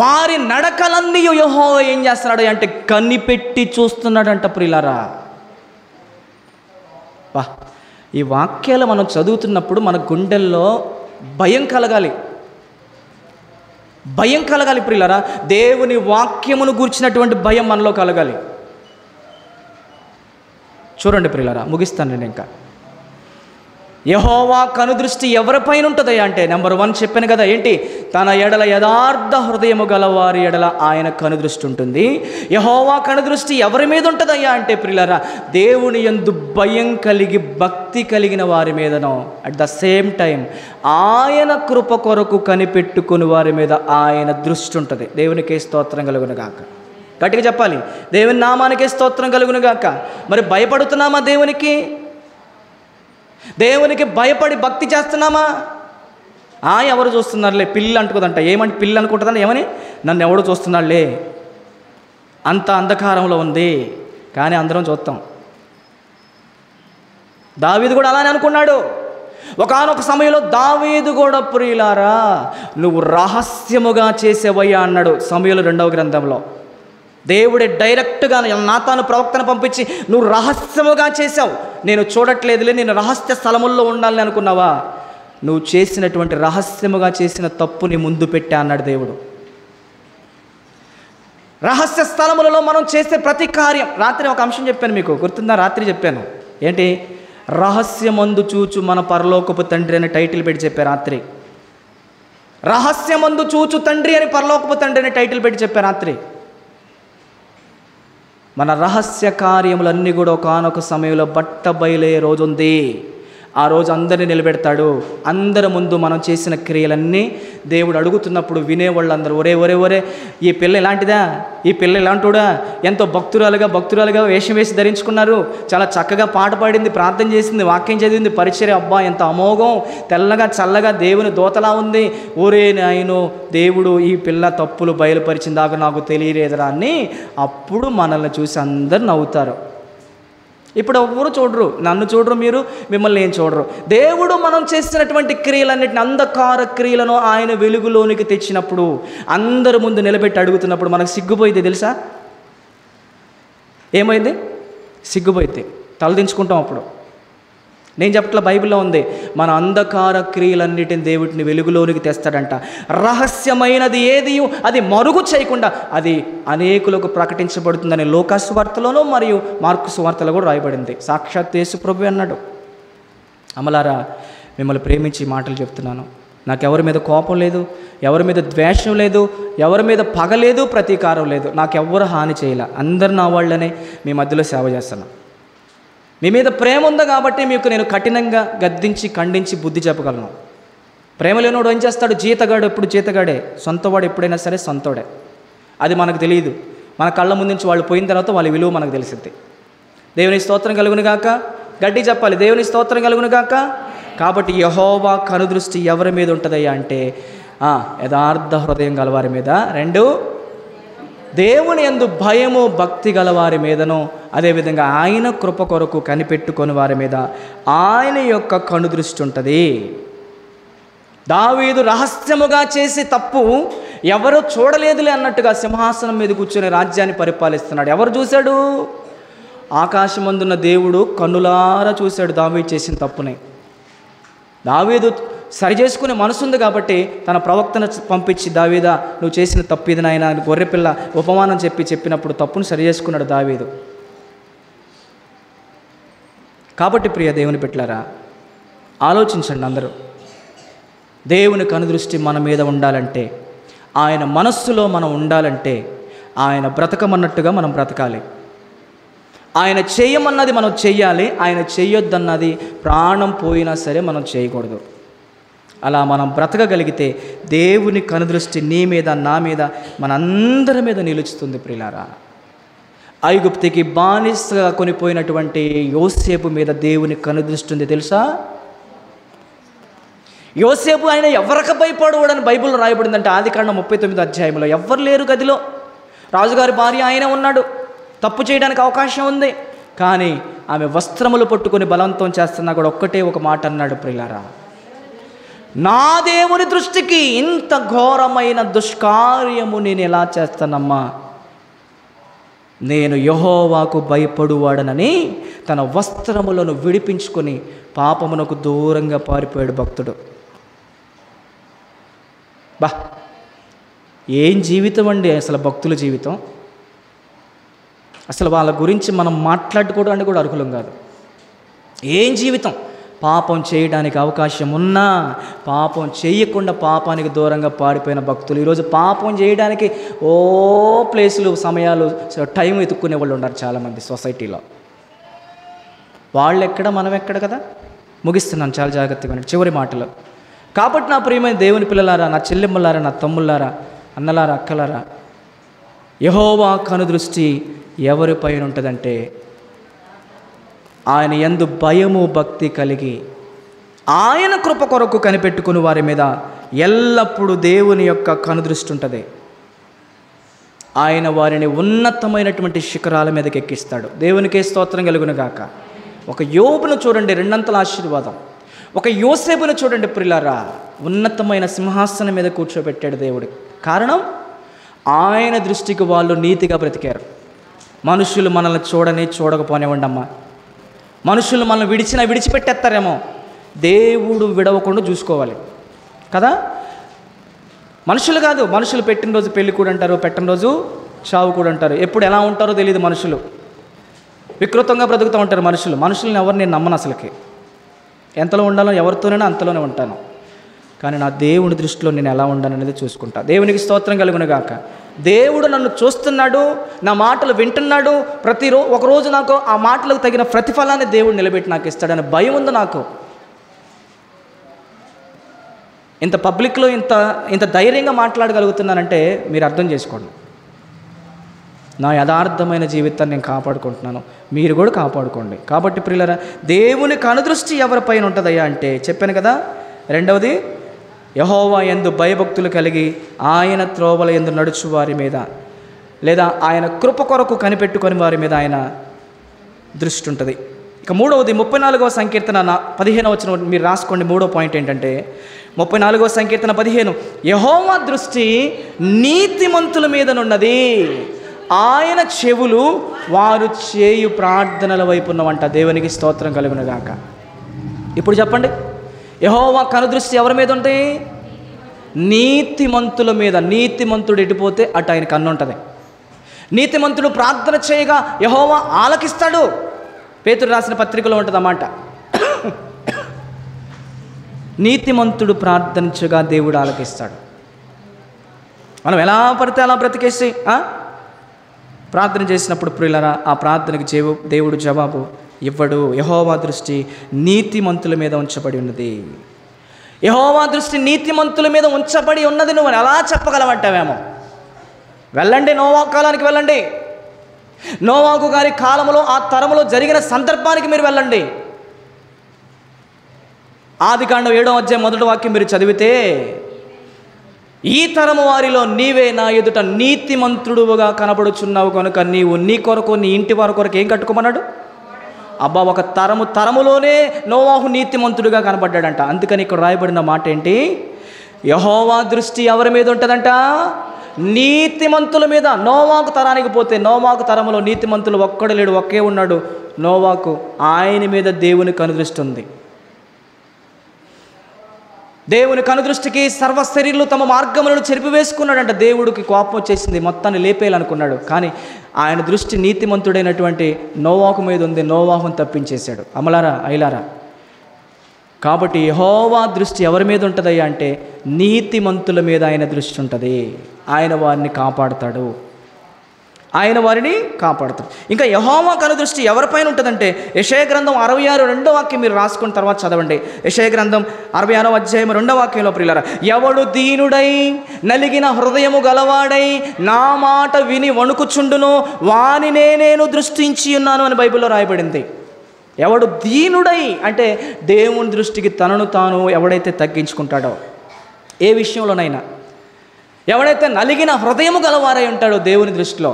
వారి నడకలన్నీ యెహోవా ఏం చేస్తున్నాడు అంటే కనిపెట్టి చూస్తున్నాడంట ప్రియులారా. వా, ఈ వాక్యాలు మనం చదువుతున్నప్పుడు మన గుండెల్లో భయం కలగాలి, భయం కలగాలి ప్రియులారా. దేవుని వాక్యమును గూర్చినటువంటి భయం మనలో కలగాలి. చూడండి ప్రియులారా, ముగిస్తాను నేను ఇంకా. యెహోవా కనుదృష్టి ఎవరిపైన ఉంటుందయ్యా అంటే నెంబర్ 1 చెప్పాను కదా. ఏంటి? తన ఎడల యథార్థ హృదయము గల వారి ఎడల ఆయన కనుదృష్టి ఉంటుంది. యెహోవా కనుదృష్టి ఎవరి మీద ఉంటుందయ్యా అంటే ప్రియులారా, దేవుని యందు భయం కలిగి భక్తి కలిగిన వారి మీదనో, అట్ ద సేమ్ టైం ఆయన కృప కొరకు కనిపెట్టుకుని వారి మీద ఆయన దృష్టి ఉంటుంది. దేవునికి స్తోత్రం కలుగును గాక. గట్టిగా చెప్పాలి, దేవుని నామానికే స్తోత్రం కలుగును గాక. మరి భయపడుతున్నామా దేవునికి? దేవునికి భయపడి భక్తి చేస్తున్నామా? ఎవరు చూస్తున్నారులే, పిల్లి అంటుకోదంట. ఏమంటే పిల్లి అనుకుంటుందని, ఏమని? నన్ను ఎవడు చూస్తున్నాడులే, అంత అంధకారంలో ఉంది, కానీ అందరం చూస్తాం. దావీదు కూడా అలానే అనుకున్నాడు. ఒకానొక సమయంలో దావీదు కూడా ప్రియులారా నువ్వు రహస్యముగా చేసేవయ్యా అన్నాడు సమూయేలు 2వ గ్రంథంలో. దేవుడే డైరెక్ట్గా నాతాను ప్రవక్తను పంపించి నువ్వు రహస్యముగా చేసావు, నేను చూడట్లేదులే, నేను రహస్య స్థలముల్లో ఉండాలని అనుకున్నావా? నువ్వు చేసినటువంటి రహస్యముగా చేసిన తప్పుని ముందు పెట్టా అన్నాడు దేవుడు. రహస్య స్థలములలో మనం చేసే ప్రతి కార్యం. రాత్రి ఒక అంశం చెప్పాను మీకు, గుర్తుందా? రాత్రి చెప్పాను ఏంటి? రహస్యమందు చూచు మన పరలోకపు తండ్రి అని టైటిల్ పెట్టి చెప్పారు రాత్రి. రహస్యమందు చూచు తండ్రి అని పరలోకపు తండ్రి అని టైటిల్ పెట్టి చెప్పారు రాత్రి. మన రహస్య కార్యములన్నీ కూడా ఒకానొక సమయంలో బట్ట బయలయ్యే రోజు ఉంది. ఆ రోజు అందరినీ నిలబెడతాడు. అందరి ముందు మనం చేసిన క్రియలన్నీ దేవుడు అడుగుతున్నప్పుడు వినేవాళ్ళందరూ ఒరే ఒరే ఒరే ఈ పిల్ల ఇలాంటిదా, ఈ పిల్ల ఇలాంటిదా, ఎంతో భక్తురాలుగా వేషం వేసి ధరించుకున్నారు, చాలా చక్కగా పాట పాడింది, ప్రార్థన చేసింది, వాక్యం చదివింది, పరిచర్య, అబ్బా ఎంత అమోఘం, తెల్లగా చల్లగా దేవుని దోతలా ఉంది. ఒరే నాయనో, దేవుడు ఈ పిల్ల తప్పులు బయలుపరిచిందాక నాకు తెలియలేదురా అని అప్పుడు మనల్ని చూసి అందరు నవ్వుతారు. ఇప్పుడు ఎవరు చూడరు, నన్ను చూడరు, మీరు మిమ్మల్ని ఏం చూడరు. దేవుడు మనం చేసినటువంటి క్రియలన్నిటిని, అంధకార క్రియలను ఆయన వెలుగులోనికి తెచ్చినప్పుడు, అందరి ముందు నిలబెట్టి అడుగుతున్నప్పుడు మనకు సిగ్గుపోయింది తెలుసా? ఏమైంది? సిగ్గుపోయింది, తలదించుకుంటాం. అప్పుడు నేను చెప్పట్ల, బైబిల్లో ఉంది, మన అంధకార క్రియలన్నిటిని దేవుడిని వెలుగులోనికి తెస్తాడంట. రహస్యమైనది ఏది అది మరుగు చేయకుండా అది అనేకులకు ప్రకటించబడుతుందని లూకా సువార్తలోనూ మరియు మార్కు సువార్తలో కూడా రాయబడింది. సాక్షాత్ యేసు ప్రభువే అన్నాడు. అమలారా, మిమ్మల్ని ప్రేమించి మాటలు చెప్తున్నాను. నాకు ఎవరి మీద కోపం లేదు, ఎవరి మీద ద్వేషం లేదు, ఎవరి మీద పగ లేదు, ప్రతీకారం లేదు. నాకు ఎవ్వరు హాని చేయలే. అందరు నా వాళ్ళనే మీ మధ్యలో సేవ చేస్తున్నాను. మీ మీద ప్రేమ ఉంది కాబట్టి మీకు నేను కఠినంగా గద్దించి ఖండించి బుద్ధి చెప్పగలను. ప్రేమ లేనివాడు ఏం చేస్తాడు? జీతగాడు ఎప్పుడు జీతగాడే, సొంతవాడు ఎప్పుడైనా సరే సొంతోడే. అది మనకు తెలియదు. మన కళ్ళ ముందు నుంచి వాళ్ళు పోయిన తర్వాత వాళ్ళ విలువ మనకు తెలిసిద్ది. దేవుని స్తోత్రం కలుగును గాక. గట్టి చెప్పాలి, దేవుని స్తోత్రం కలుగును గాక. కాబట్టి యెహోవా కనుదృష్టి ఎవరి మీద ఉంటుందయ్యా అంటే యథార్థ హృదయం గలవారి మీద. 2, దేవుని యందు భయము భక్తి గలవారి మీదను, అదేవిధంగా ఆయన కృప కొరకు కనిపెట్టుకొని వారి మీద ఆయన యొక్క కనుదృష్టి ఉంటుంది. దావీదు రహస్యముగా చేసి తప్పు ఎవరు చూడలేదులే అన్నట్టుగా సింహాసనం మీద కూర్చొని రాజ్యాన్ని పరిపాలిస్తున్నాడు. ఎవరు చూశాడు? ఆకాశమందున్న దేవుడు కన్నులారా చూశాడు దావీదు చేసిన తప్పుని. దావీదు సరి చేసుకునే మనసు ఉంది కాబట్టి తన ప్రవక్తను పంపించి, దావీదా నువ్వు చేసిన తప్పు ఇది నాయన, గొర్రెపిల్ల ఉపమానం చెప్పినప్పుడు తప్పును సరి చేసుకున్నాడు దావీదు. కాబట్టి ప్రియ దేవుని బిడ్డలారా, ఆలోచించండి అందరూ. దేవుని కనుదృష్టి మన మీద ఉండాలంటే, ఆయన మనస్సులో మనం ఉండాలంటే, ఆయన బ్రతకమన్నట్టుగా మనం బ్రతకాలి. ఆయన చేయమన్నది మనం చెయ్యాలి. ఆయన చెయ్యొద్దన్నది ప్రాణం పోయినా సరే మనం చేయకూడదు. అలా మనం బ్రతకగలిగితే దేవుని కనుదృష్టి నీ మీద, నా మీద, మనందరి మీద నిలుచుతుంది. ప్రియులారా, ఐగుప్తుకి బానిసగా కొనిపోయినటువంటి యోసేపు మీద దేవుని కనుదృష్టి ఉంది తెలుసా? యోసేపు ఆయన ఎవరికి భయపడవాడని బైబిల్లో రాయబడిందంటే ఆదికాండం 39వ అధ్యాయంలో. ఎవ్వరు లేరు గదిలో, రాజుగారి భార్య ఆయనే ఉన్నాడు. తప్పు చేయడానికి అవకాశం ఉంది, కానీ ఆమె వస్త్రములు పట్టుకొని బలవంతం చేస్తున్నా కూడా ఒక్కటే ఒక మాట అన్నాడు, ప్రియులారా, నా దేవుని దృష్టికి ఇంత ఘోరమైన దుష్కార్యము నేను ఎలా చేస్తానమ్మా, నేను యెహోవాకు భయపడువాడనని తన వస్త్రములను విడిపించుకొని పాపమునకు దూరంగా పారిపోయాడు భక్తుడు. బా, ఏం జీవితం అండి అసలు భక్తుల జీవితం. అసలు వాళ్ళ గురించి మనం మాట్లాడుకోవడానికి కూడా అర్హులం కాదు. ఏం జీవితం. పాపం చేయడానికి అవకాశం ఉన్నా పాపం చేయకుండా పాపానికి దూరంగా పారిపోయిన భక్తులు. ఈరోజు పాపం చేయడానికి ప్లేసులు, సమయాలు, టైం ఎత్తుక్కునే వాళ్ళు ఉన్నారు చాలామంది సొసైటీలో. వాళ్ళు ఎక్కడ, మనం ఎక్కడ కదా. ముగిస్తున్నాను చాలా జాగ్రత్తగా, చివరి మాటలు. కాబట్టి నా ప్రియమైన దేవుని పిల్లలారా, నా చెల్లెమ్మలారా, నా తమ్ముళ్ళారా, అన్నలారా, అక్కలారా, యెహోవా కనుదృష్టి ఎవరిపైన ఉంటుందంటే, ఆయన యందు భయము భక్తి కలిగి ఆయన కృప కొరకు కనిపెట్టుకుని వారి మీద ఎల్లప్పుడూ దేవుని యొక్క కనుదృష్టి ఉంటుంది. ఆయన వారిని ఉన్నతమైనటువంటి శిఖరాల మీదకి ఎక్కిస్తాడు. దేవునికే స్తోత్రం కలుగును గాక. ఒక యోబును చూడండి, 2 అంతల ఆశీర్వాదం. ఒక యోసేపును చూడండి ప్రియులారా, ఉన్నతమైన సింహాసనం మీద కూర్చోబెట్టాడు దేవుడు. కారణం, ఆయన దృష్టికి వాళ్ళు నీతిగా బ్రతికారు. మనుషులు మనల్ని చూడకపోనివ్వండమ్మా. మనుషులు మనల్ని విడిచిపెట్టేస్తారేమో, దేవుడు విడవకుండా చూసుకోవాలి కదా. మనుషులు కాదు, మనుషులు పెట్టిన రోజు పెళ్ళి కూడా అంటారు, పెట్టిన రోజు చావు కూడా అంటారు. ఎప్పుడు ఎలా ఉంటారో తెలియదు మనుషులు. వికృతంగా బ్రతుకుతూ ఉంటారు మనుషుల్ని ఎవరు నేను నమ్మను అసలుకి. ఎంతలో ఉండాలో ఎవరితోనైనా అంతలోనే ఉంటాను. కానీ నా దేవుని దృష్టిలో నేను ఎలా ఉండాలనేది చూసుకుంటా. దేవునికి స్తోత్రం కలుగును గాక. దేవుడు నన్ను చూస్తున్నాడు, నా మాటలు వింటున్నాడు. ఒకరోజు నాకు ఆ మాటలకు తగిన ప్రతిఫలాన్ని దేవుడు నిలబెట్టి నాకు ఇస్తాడనే భయం ఉంది నాకు. ఇంత పబ్లిక్లో ఇంత ధైర్యంగా మాట్లాడగలుగుతున్నానంటే మీరు అర్థం చేసుకోండి. నా యథార్థమైన జీవితాన్ని నేను కాపాడుకుంటున్నాను, మీరు కూడా కాపాడుకోండి. కాబట్టి ప్రియులారా, దేవుని కనుదృష్టి ఎవరిపైన ఉంటుందయ్యా అంటే చెప్పాను కదా. రెండవది, యెహోవా యందు భయభక్తులు కలిగి ఆయన త్రోవల యందు నడుచు వారి మీద, లేదా ఆయన కృప కొరకు కనిపెట్టుకొని వారి మీద ఆయన దృష్టి ఉంటుంది. ఇక మూడవది 34వ సంకీర్తన 15వ వచనం మీరు రాసుకోండి. మూడో పాయింట్ ఏంటంటే 34వ సంకీర్తన 15, యెహోవా దృష్టి నీతిమంతుల మీదనున్నది, ఆయన చెవులు వారు చేయు ప్రార్థనల వైపు ఉన్నవంట. దేవునికి స్తోత్రం కలుగును గాక. ఇప్పుడు చెప్పండి, యెహోవా కనుదృష్టి ఎవరి మీద ఉంటాయి? నీతిమంతుల మీద. నీతిమంతుడు ఎటుపోతే అటు ఆయన కన్ను ఉంటుంది. నీతిమంతుడు ప్రార్థన చేయగా యెహోవా ఆలకిస్తాడు. పేతురు రాసిన పత్రికలో ఉంటుంది అన్నమాట. నీతిమంతుడు ప్రార్థించగా దేవుడు ఆలకిస్తాడు. మనం ఎలా పడితే అలా బ్రతికేసి ప్రార్థన చేసినప్పుడు ప్రియులారా, ఆ ప్రార్థనకి దేవుడు జవాబు ఇవ్వడు. యెహోవా దృష్టి నీతిమంతుల మీద ఉంచబడి ఉన్నది. యెహోవా దృష్టి నీతిమంతుల మీద ఉంచబడి ఉన్నది నువ్వు ఎలా చెప్పగలవంటావేమో. వెళ్ళండి, నోవాహు కాలానికి వెళ్ళండి. నోవాహు గారి కాలంలో ఆ తరములో జరిగిన సందర్భానికి మీరు వెళ్ళండి. ఆదికాండం 7వ అధ్యాయం 1వ వాక్యం మీరు చదివితే, ఈ తరము వారిలో నీవే నా ఎదుట నీతిమంతుడుగా కనబడుచున్నావు కనుక నీవు నీ కొరకు నీ ఇంటి వారి కొరకు ఏం కట్టుకోమన్నాడు? అబ్బా, ఒక తరములోనే నోవాహు నీతిమంతుడుగా కనబడ్డాడంట. అందుకని ఇక్కడ రాయబడిన మాట ఏంటి? యెహోవా దృష్టి ఎవరి మీద ఉంటుందంట? నీతిమంతుల మీద. నోవాహు తరానికి పోతే నోవాహు తరములో నీతిమంతులు ఒక్కడు లేడు, ఒకే ఉన్నాడు నోవాహు. ఆయన మీద దేవుని కనుదృష్టి ఉంది. దేవుని కనుదృష్టికి సర్వ శరీరులు తమ మార్గములను చెరిపివేసుకున్నాడంట. దేవుడికి కోపం వచ్చేసింది, మొత్తాన్ని లేపేయాలనుకున్నాడు. కానీ ఆయన దృష్టి నీతిమంతుడైనటువంటి నోవాహు మీద ఉంది. నోవాహును తప్పించేశాడు. అమలారా, ఐలారా. కాబట్టి యెహోవా దృష్టి ఎవరి మీద ఉంటుందయ్యా అంటే నీతిమంతుల మీద ఆయన దృష్టి ఉంటుంది. ఆయన వారిని కాపాడుతాడు. ఇంకా యెహోవా కనుదృష్టి ఎవరిపైన ఉంటుందంటే యెషయా గ్రంథం 66 వాక్యం మీరు రాసుకున్న తర్వాత చదవండి. యెషయా గ్రంథం 66వ అధ్యాయం 2వ వాక్యంలో ప్రియులారా, ఎవడు దీనుడై నలిగిన హృదయము గలవాడై నా మాట విని వణుకుచుండును వానినే నేను దృష్టించి ఉన్నాను అని బైబిల్లో రాయబడింది. ఎవడు దీనుడై అంటే దేవుని దృష్టికి తనను తాను ఎవడైతే తగ్గించుకుంటాడో, ఏ విషయంలోనైనా ఎవడైతే నలిగిన హృదయము గలవారై ఉంటాడో దేవుని దృష్టిలో,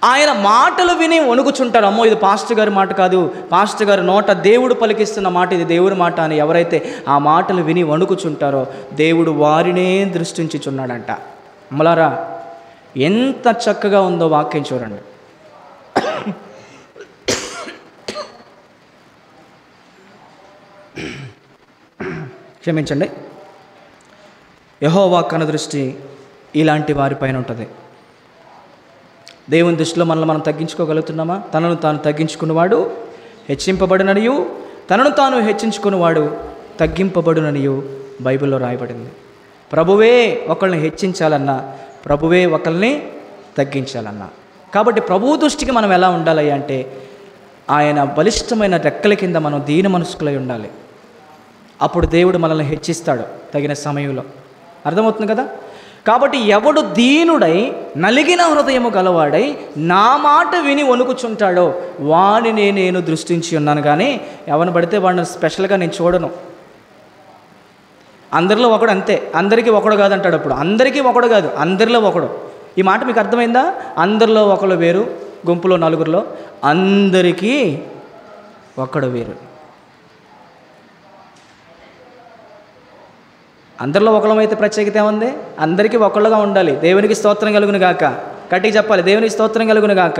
ఆయన మాటలు విని వణుకుచుంటాడు. అమ్మో, ఇది పాస్టర్ గారి మాట కాదు, పాస్టర్ గారి నోట దేవుడు పలికిస్తున్న మాట, ఇది దేవుని మాట అని ఎవరైతే ఆ మాటలు విని వణుకుచుంటారో దేవుడు వారినే దృష్టించుచున్నాడంట. అమ్మలారా, ఎంత చక్కగా ఉందో వాక్యం చూడండి. క్షమించండి. యెహోవా కనుదృష్టి ఇలాంటి వారిపైన ఉంటుంది. దేవుని దృష్టిలో మనల్ని మనం తగ్గించుకోగలుగుతున్నామా? తనను తాను తగ్గించుకున్నవాడు హెచ్చింపబడుననియు, తనను తాను హెచ్చించుకున్నవాడు తగ్గింపబడుననియు బైబిల్లో రాయబడింది. ప్రభువే ఒకళ్ళని హెచ్చించాలన్నా, ప్రభువే ఒకళ్ళని తగ్గించాలన్నా. కాబట్టి ప్రభువు దృష్టికి మనం ఎలా ఉండాలి అంటే ఆయన బలిష్టమైన రెక్కల కింద మనం దీన మనస్కులై ఉండాలి. అప్పుడు దేవుడు మనల్ని హెచ్చిస్తాడు తగిన సమయంలో. అర్థమవుతుంది కదా? కాబట్టి ఎవడు దీనుడై నలిగిన హృదయము గలవాడై నా మాట విని వణుకుచుంటాడో వాడిని నేను దృష్టించి ఉన్నాను. కానీ ఎవరిని పడితే వాడిని స్పెషల్గా నేను చూడను. అందరిలో ఒకడు అంతే, అందరికీ ఒకడు కాదంటాడు. అప్పుడు అందరికీ ఒకడు కాదు, అందరిలో ఒకడు. ఈ మాట మీకు అర్థమైందా? అందరిలో ఒకడు వేరు, గుంపులో నలుగురిలో అందరికీ ఒకడు వేరు. అందరిలో ఒకళ్ళమైతే ప్రత్యేకత ఏముంది? అందరికీ ఒకళ్ళుగా ఉండాలి. దేవునికి స్తోత్రం కలుగును గాక. గట్టిగా చెప్పాలి, దేవుని స్తోత్రం కలుగును గాక.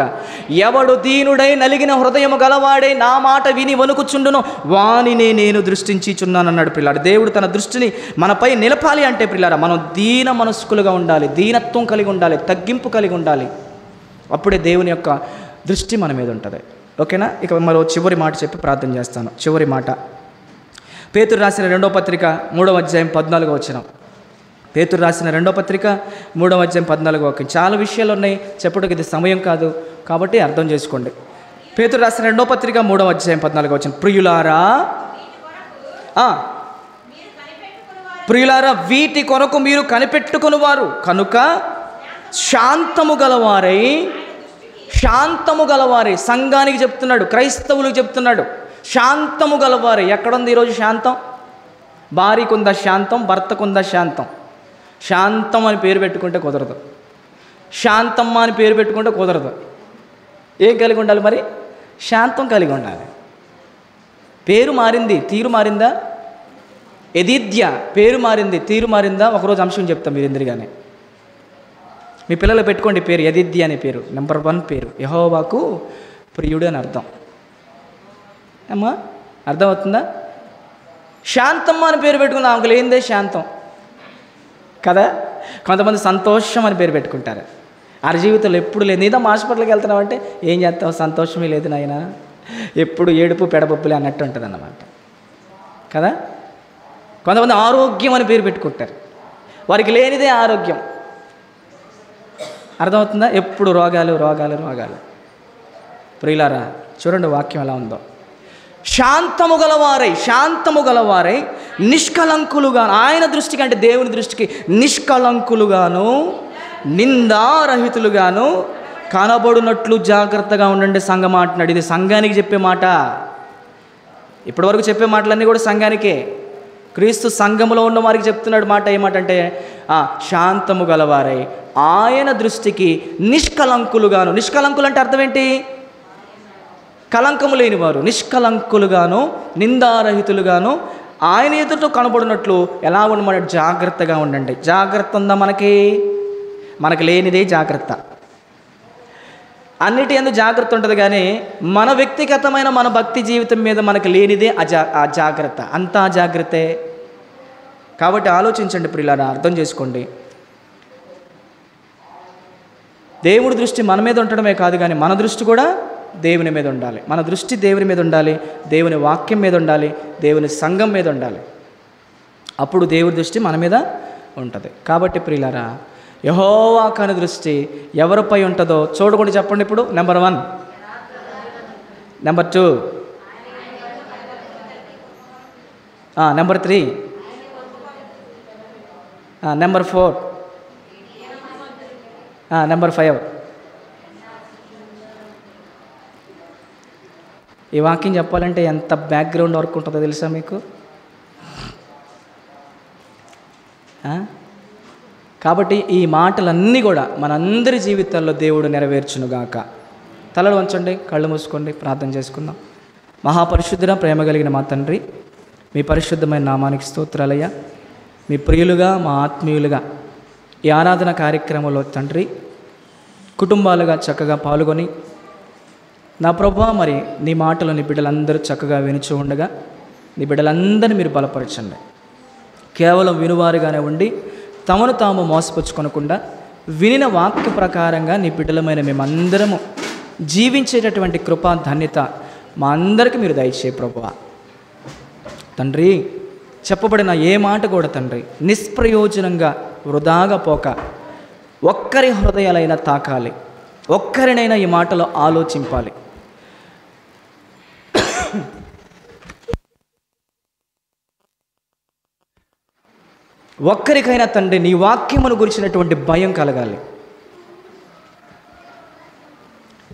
ఎవడు దీనుడై నలిగిన హృదయము గలవాడై నా మాట విని వణుకుచుండునో వానినే నేను దృష్టించుచున్నాను అన్నాడు పిల్లాడు. దేవుడు తన దృష్టిని మనపై నిలపాలి అంటే పిల్లారా, మనం దీన మనస్కులుగా ఉండాలి, దీనత్వం కలిగి ఉండాలి, తగ్గింపు కలిగి ఉండాలి. అప్పుడే దేవుని యొక్క దృష్టి మన మీద ఉంటుంది. ఓకేనా? ఇక మరో చివరి మాట చెప్పి ప్రార్థన చేస్తాను. చివరి మాట పేతురు రాసిన 2వ పత్రిక 3వ అధ్యాయం 14వ వచనం. పేతురు రాసిన 2వ పత్రిక 3వ అధ్యాయం 14వ వాక్యం. చాలా విషయాలు ఉన్నాయి, చెప్పడానికి ఇది సమయం కాదు, కాబట్టి అర్థం చేసుకోండి. పేతురు రాసిన 2వ పత్రిక 3వ అధ్యాయం 14వ వచనం. ప్రియులారా వీటి కొరకు మీరు కనిపెట్టుకొనువారు కనుక శాంతము గలవారై సంఘానికి చెప్తున్నాడు, క్రైస్తవులకు చెప్తున్నాడు. శాంతము గలవారై. ఎక్కడుంది ఈరోజు శాంతం? భార్యకుందా శాంతం? భర్తకుందా శాంతం? శాంతం అని పేరు పెట్టుకుంటే కుదరదు, శాంతమ్మ అని పేరు పెట్టుకుంటే కుదరదు. ఏం కలిగి ఉండాలి మరి? శాంతం కలిగి ఉండాలి. పేరు మారింది, తీరు మారిందా? ఎదిద్య పేరు మారింది, తీరు మారిందా? ఒకరోజు అంశం చెప్తాం మీరు ఎందురుగానే. మీ పిల్లలు పెట్టుకోండి పేరు యదిద్య అనే పేరు. నెంబర్ 1 పేరు యెహోవాకు ప్రియుడు అని అర్థం. అమ్మా అర్థమవుతుందా? శాంతమ్మ అని పేరు పెట్టుకున్న ఆమెకు లేనిదే శాంతం కదా. కొంతమంది సంతోషం అని పేరు పెట్టుకుంటారు. ఆ జీవితంలో ఎప్పుడు లేదు. నీదో హాస్పిటల్కి వెళ్తున్నావు అంటే ఏం చేస్తావు? సంతోషమే లేదు నాయన, ఎప్పుడు ఏడుపు పెడబొప్పులే అన్నట్టు ఉంటుంది అన్నమాట కదా. కొంతమంది ఆరోగ్యం అని పేరు పెట్టుకుంటారు, వారికి లేనిదే ఆరోగ్యం. అర్థమవుతుందా? ఎప్పుడు రోగాలు రోగాలు రోగాలు. ప్రియులారా చూడండి వాక్యం ఎలా ఉందో. శాంతము గలవారై నిష్కలంకులుగా, ఆయన దృష్టికి అంటే దేవుని దృష్టికి నిష్కలంకులుగాను నిందారహితులుగాను కనబడినట్లు జాగ్రత్తగా ఉండండి సంఘం అంటున్నాడు. ఇది సంఘానికి చెప్పే మాట. ఇప్పటివరకు చెప్పే మాటలన్నీ కూడా సంఘానికే. క్రీస్తు సంఘములో ఉన్న వారికి చెప్తున్నాడు మాట. ఏమాట అంటే శాంతము గలవారై ఆయన దృష్టికి నిష్కలంకులుగాను. నిష్కలంకులు అంటే అర్థం ఏంటి? కలంకము లేనివారు. నిష్కలంకులుగాను నిందారహితులుగాను ఆయన ఎదుట కనబడినట్లు ఎలా ఉండమని జాగ్రత్తగా ఉండండి. జాగ్రత్త ఉందా మనకి లేనిదే జాగ్రత్త. అన్నిటి ఎందుకు జాగ్రత్త ఉంటుంది, కానీ మన వ్యక్తిగతమైన మన భక్తి జీవితం మీద మనకు లేనిదే అజాగ్రత్త. అంతా జాగ్రత్తే. కాబట్టి ఆలోచించండి ప్రియులారా, అర్థం చేసుకోండి. దేవుడి దృష్టి మన మీద ఉండడమే కాదు, కానీ మన దృష్టి కూడా దేవుని మీద ఉండాలి. మన దృష్టి దేవుని మీద ఉండాలి, దేవుని వాక్యం మీద ఉండాలి, దేవుని సంఘం మీద ఉండాలి. అప్పుడు దేవుడి దృష్టి మన మీద ఉంటుంది. కాబట్టి ప్రియులారా, యెహోవా కను దృష్టి ఎవరిపై ఉంటుందో చూడకుండా చెప్పండి. ఇప్పుడు number 1, number 2, number 3, number 4, number 5. ఈ వాక్యం చెప్పాలంటే ఎంత బ్యాక్గ్రౌండ్ వర్క్ ఉంటుందో తెలుసా మీకు? కాబట్టి ఈ మాటలన్నీ కూడా మనందరి జీవితాల్లో దేవుడు నెరవేర్చునుగాక. తలలు వంచండి, కళ్ళు మూసుకోండి, ప్రార్థన చేసుకుందాం. మహాపరిశుద్ధుడ, ప్రేమ కలిగిన మా తండ్రి, మీ పరిశుద్ధమైన నామానికి స్తోత్రాలయ్యా. మీ ప్రియులుగా, మా ఆత్మీయులుగా ఈ ఆరాధన కార్యక్రమంలో తండ్రి కుటుంబాలుగా చక్కగా పాల్గొని, నా ప్రభువా మరి నీ మాటలు నీ బిడ్డలందరూ చక్కగా వినుచూ ఉండగా నీ బిడ్డలందరినీ మీరు బలపరచండి. కేవలం వినువారుగానే ఉండి తమను తాము మోసపుచ్చుకొనకుండా వినిన వాక్య ప్రకారంగా నీ బిడ్డలమైన మేమందరము జీవించేటటువంటి కృపా ధన్యత మా అందరికీ మీరు దయచే ప్రభువా. తండ్రి, చెప్పబడిన ఏ మాట కూడా తండ్రి నిష్ప్రయోజనంగా వృధాగా పోక ఒక్కరి హృదయాలైనా తాకాలి, ఒక్కరినైనా ఈ మాటలో ఆలోచింపాలి. ఒక్కరికైనా తండ్రి నీ వాక్యమును గురించినటువంటి భయం కలగాలి.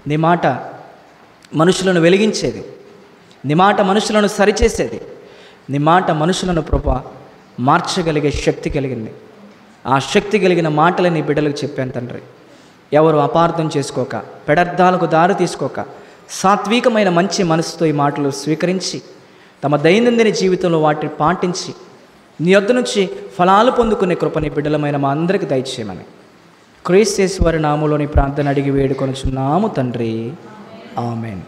నీ మాట మనుషులను వెలిగించేది, నీ మాట మనుషులను సరిచేసేది, నీ మాట మనుషులను ప్రభువా మార్చగలిగే శక్తి కలిగింది. ఆ శక్తి కలిగిన మాటలు నీ బిడ్డలకు చెప్పాను తండ్రి. ఎవరు అపార్థం చేసుకోక, పెడర్థాలకు దారి తీసుకోక, సాత్వికమైన మంచి మనసుతో ఈ మాటలు స్వీకరించి తమ దైనందిన జీవితంలో వాటిని పాటించి నీ యొద్ద నుంచి ఫలాలు పొందుకునే కృపని బిడ్డలమైన మా అందరికీ దయచేయమని క్రీస్తేశ్వరి నామములోని ప్రార్థన అడిగి వేడుకొనుచున్నాము తండ్రి. ఆమెన్.